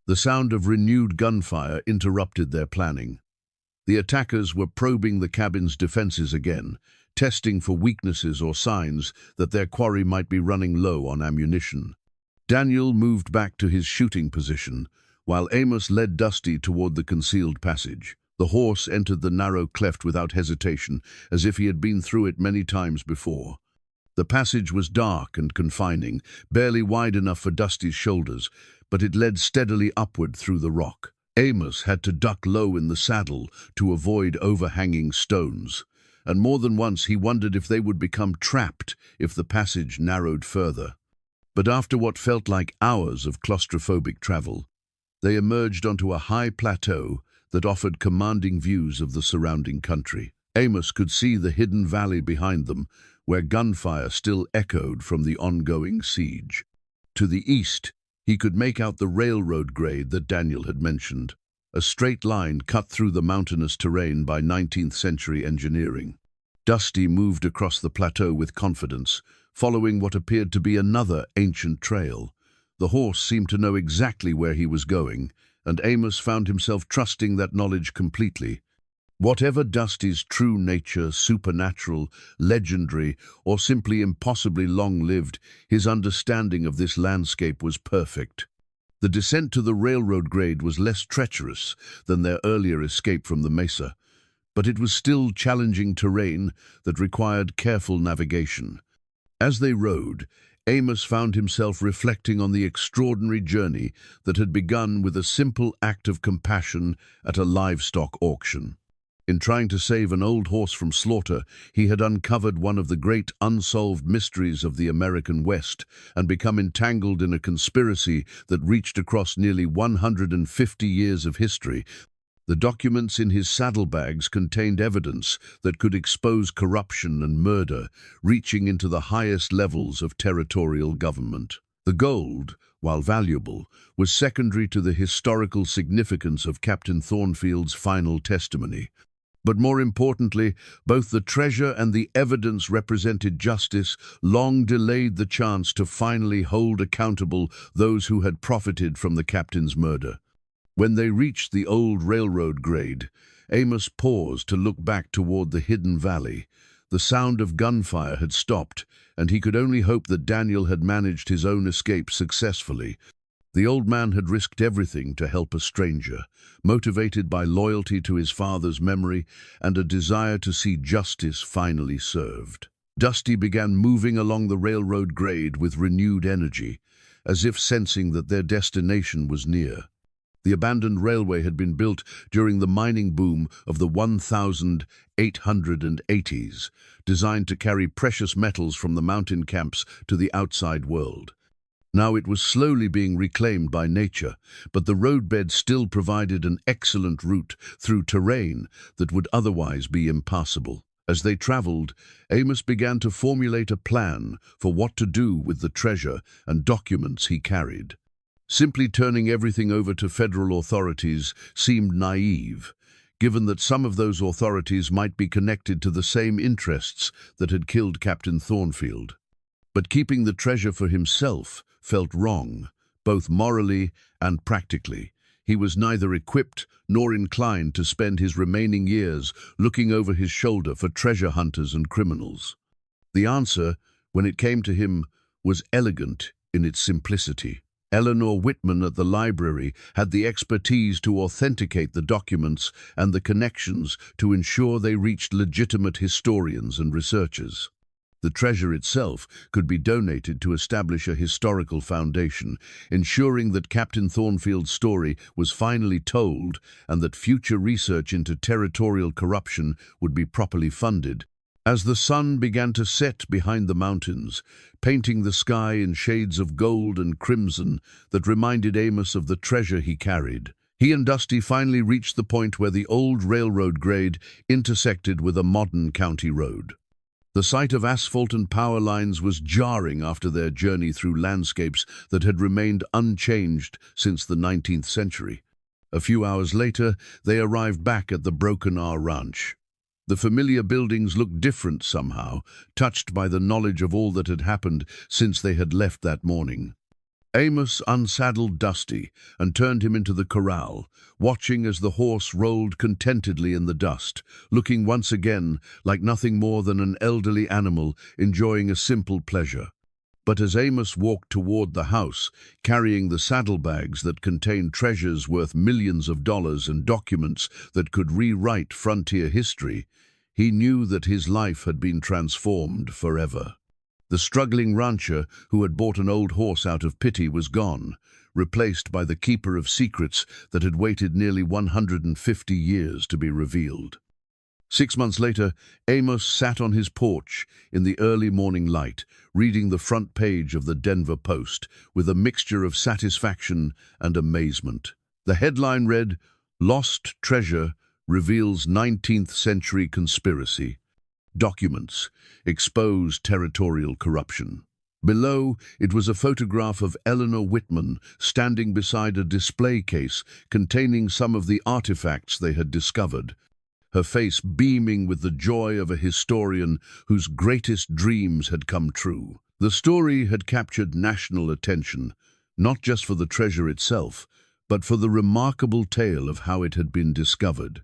The sound of renewed gunfire interrupted their planning. The attackers were probing the cabin's defenses again, testing for weaknesses or signs that their quarry might be running low on ammunition. Daniel moved back to his shooting position, while Amos led Dusty toward the concealed passage. The horse entered the narrow cleft without hesitation, as if he had been through it many times before. The passage was dark and confining, barely wide enough for Dusty's shoulders, but it led steadily upward through the rock. Amos had to duck low in the saddle to avoid overhanging stones, and more than once he wondered if they would become trapped if the passage narrowed further. But after what felt like hours of claustrophobic travel, they emerged onto a high plateau that offered commanding views of the surrounding country. Amos could see the hidden valley behind them, where gunfire still echoed from the ongoing siege. To the east, he could make out the railroad grade that Daniel had mentioned, a straight line cut through the mountainous terrain by 19th-century engineering. Dusty moved across the plateau with confidence, following what appeared to be another ancient trail. The horse seemed to know exactly where he was going, and Amos found himself trusting that knowledge completely. Whatever Dusty's true nature, supernatural, legendary, or simply impossibly long-lived, his understanding of this landscape was perfect. The descent to the railroad grade was less treacherous than their earlier escape from the mesa, but it was still challenging terrain that required careful navigation. As they rode, Amos found himself reflecting on the extraordinary journey that had begun with a simple act of compassion at a livestock auction. In trying to save an old horse from slaughter, he had uncovered one of the great unsolved mysteries of the American West and become entangled in a conspiracy that reached across nearly 150 years of history. The documents in his saddlebags contained evidence that could expose corruption and murder, reaching into the highest levels of territorial government. The gold, while valuable, was secondary to the historical significance of Captain Thornfield's final testimony. But more importantly, both the treasure and the evidence represented justice, long delayed the chance to finally hold accountable those who had profited from the captain's murder. When they reached the old railroad grade, Amos paused to look back toward the hidden valley. The sound of gunfire had stopped, and he could only hope that Daniel had managed his own escape successfully. The old man had risked everything to help a stranger, motivated by loyalty to his father's memory and a desire to see justice finally served. Dusty began moving along the railroad grade with renewed energy, as if sensing that their destination was near. The abandoned railway had been built during the mining boom of the 1880s, designed to carry precious metals from the mountain camps to the outside world. Now it was slowly being reclaimed by nature, but the roadbed still provided an excellent route through terrain that would otherwise be impassable. As they traveled, Amos began to formulate a plan for what to do with the treasure and documents he carried. Simply turning everything over to federal authorities seemed naive, given that some of those authorities might be connected to the same interests that had killed Captain Thornfield. But keeping the treasure for himself felt wrong, both morally and practically. He was neither equipped nor inclined to spend his remaining years looking over his shoulder for treasure hunters and criminals. The answer, when it came to him, was elegant in its simplicity. Eleanor Whitman at the library had the expertise to authenticate the documents and the connections to ensure they reached legitimate historians and researchers. The treasure itself could be donated to establish a historical foundation, ensuring that Captain Thornfield's story was finally told and that future research into territorial corruption would be properly funded. As the sun began to set behind the mountains, painting the sky in shades of gold and crimson that reminded Amos of the treasure he carried, he and Dusty finally reached the point where the old railroad grade intersected with a modern county road. The sight of asphalt and power lines was jarring after their journey through landscapes that had remained unchanged since the 19th century. A few hours later, they arrived back at the Broken R Ranch. The familiar buildings looked different somehow, touched by the knowledge of all that had happened since they had left that morning. Amos unsaddled Dusty and turned him into the corral, watching as the horse rolled contentedly in the dust, looking once again like nothing more than an elderly animal enjoying a simple pleasure. But as Amos walked toward the house, carrying the saddlebags that contained treasures worth millions of dollars and documents that could rewrite frontier history, he knew that his life had been transformed forever. The struggling rancher who had bought an old horse out of pity was gone, replaced by the keeper of secrets that had waited nearly 150 years to be revealed. 6 months later, Amos sat on his porch in the early morning light, reading the front page of the Denver Post with a mixture of satisfaction and amazement. The headline read, "Lost Treasure Reveals 19th Century Conspiracy. Documents expose territorial corruption." Below, it was a photograph of Eleanor Whitman standing beside a display case containing some of the artifacts they had discovered, her face beaming with the joy of a historian whose greatest dreams had come true. The story had captured national attention, not just for the treasure itself, but for the remarkable tale of how it had been discovered.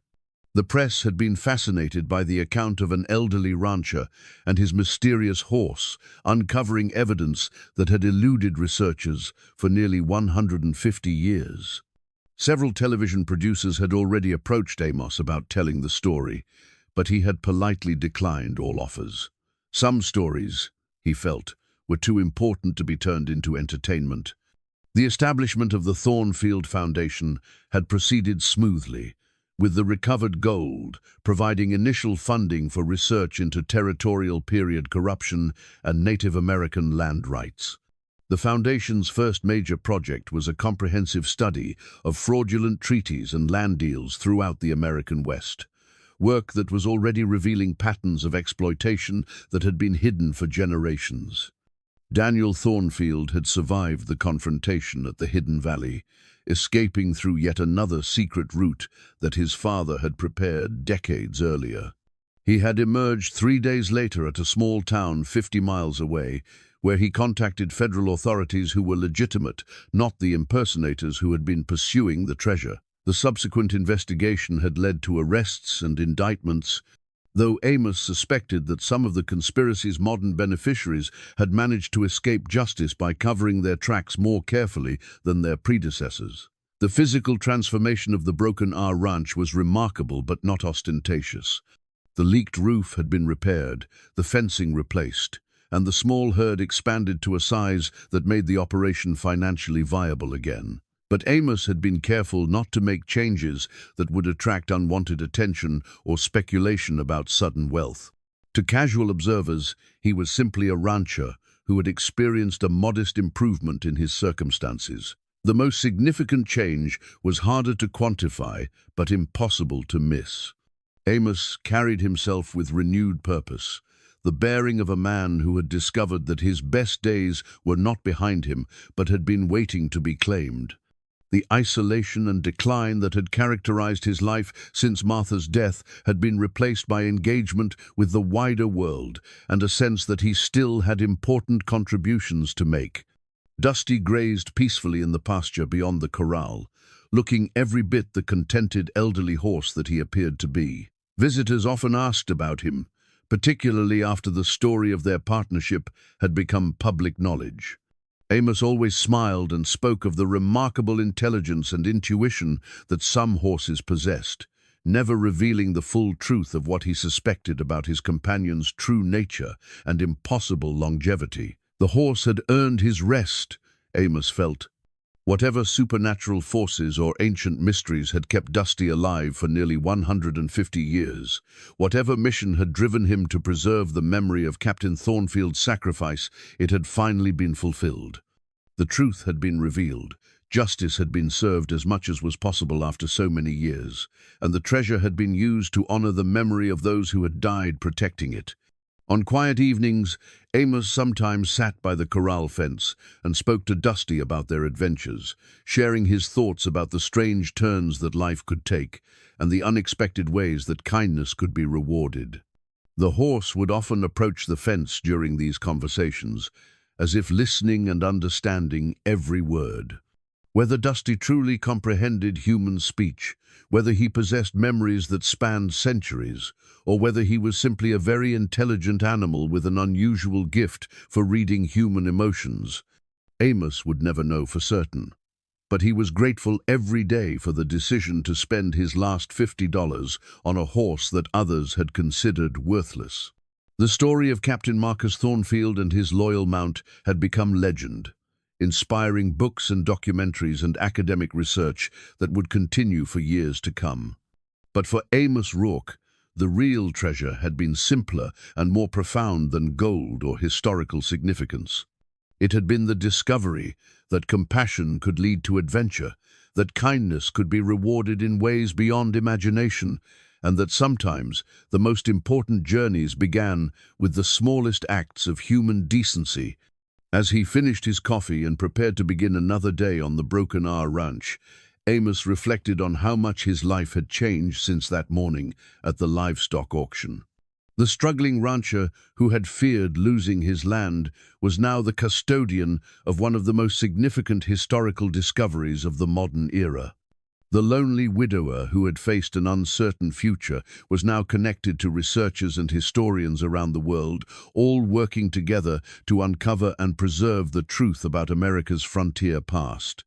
The press had been fascinated by the account of an elderly rancher and his mysterious horse, uncovering evidence that had eluded researchers for nearly 150 years. Several television producers had already approached Amos about telling the story, but he had politely declined all offers. Some stories, he felt, were too important to be turned into entertainment. The establishment of the Thornfield Foundation had proceeded smoothly, with the recovered gold providing initial funding for research into territorial period corruption and Native American land rights. The Foundation's first major project was a comprehensive study of fraudulent treaties and land deals throughout the American West, work that was already revealing patterns of exploitation that had been hidden for generations. Daniel Thornfield had survived the confrontation at the Hidden Valley, escaping through yet another secret route that his father had prepared decades earlier. He had emerged 3 days later at a small town 50 miles away, where he contacted federal authorities who were legitimate, not the impersonators who had been pursuing the treasure. The subsequent investigation had led to arrests and indictments, though Amos suspected that some of the conspiracy's modern beneficiaries had managed to escape justice by covering their tracks more carefully than their predecessors. The physical transformation of the Broken R Ranch was remarkable but not ostentatious. The leaked roof had been repaired, the fencing replaced, and the small herd expanded to a size that made the operation financially viable again. But Amos had been careful not to make changes that would attract unwanted attention or speculation about sudden wealth. To casual observers, he was simply a rancher who had experienced a modest improvement in his circumstances. The most significant change was harder to quantify, but impossible to miss. Amos carried himself with renewed purpose, the bearing of a man who had discovered that his best days were not behind him, but had been waiting to be claimed. The isolation and decline that had characterized his life since Martha's death had been replaced by engagement with the wider world and a sense that he still had important contributions to make. Dusty grazed peacefully in the pasture beyond the corral, looking every bit the contented elderly horse that he appeared to be. Visitors often asked about him, particularly after the story of their partnership had become public knowledge. Amos always smiled and spoke of the remarkable intelligence and intuition that some horses possessed, never revealing the full truth of what he suspected about his companion's true nature and impossible longevity. The horse had earned his rest, Amos felt. Whatever supernatural forces or ancient mysteries had kept Dusty alive for nearly 150 years, whatever mission had driven him to preserve the memory of Captain Thornfield's sacrifice, it had finally been fulfilled. The truth had been revealed, justice had been served as much as was possible after so many years, and the treasure had been used to honor the memory of those who had died protecting it. On quiet evenings, Amos sometimes sat by the corral fence and spoke to Dusty about their adventures, sharing his thoughts about the strange turns that life could take and the unexpected ways that kindness could be rewarded. The horse would often approach the fence during these conversations, as if listening and understanding every word. Whether Dusty truly comprehended human speech, whether he possessed memories that spanned centuries, or whether he was simply a very intelligent animal with an unusual gift for reading human emotions, Amos would never know for certain. But he was grateful every day for the decision to spend his last $50 on a horse that others had considered worthless. The story of Captain Marcus Thornfield and his loyal mount had become legend, inspiring books and documentaries and academic research that would continue for years to come. But for Amos Rourke, the real treasure had been simpler and more profound than gold or historical significance. It had been the discovery that compassion could lead to adventure, that kindness could be rewarded in ways beyond imagination, and that sometimes the most important journeys began with the smallest acts of human decency. As he finished his coffee and prepared to begin another day on the Broken Arrow Ranch, Amos reflected on how much his life had changed since that morning at the livestock auction. The struggling rancher who had feared losing his land was now the custodian of one of the most significant historical discoveries of the modern era. The lonely widower who had faced an uncertain future was now connected to researchers and historians around the world, all working together to uncover and preserve the truth about America's frontier past.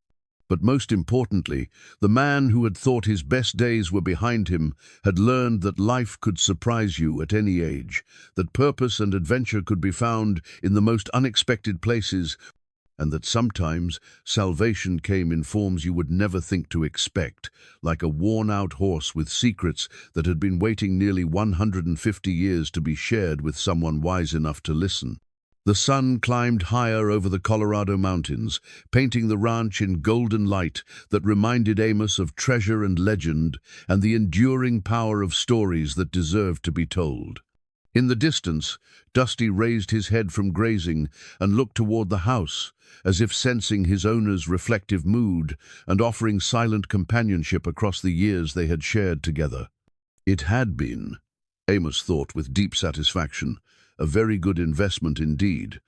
But most importantly, the man who had thought his best days were behind him had learned that life could surprise you at any age, that purpose and adventure could be found in the most unexpected places, and that sometimes salvation came in forms you would never think to expect, like a worn-out horse with secrets that had been waiting nearly 150 years to be shared with someone wise enough to listen. The sun climbed higher over the Colorado mountains, painting the ranch in golden light that reminded Amos of treasure and legend and the enduring power of stories that deserved to be told. In the distance, Dusty raised his head from grazing and looked toward the house, as if sensing his owner's reflective mood and offering silent companionship across the years they had shared together. It had been, Amos thought with deep satisfaction, a very good investment indeed.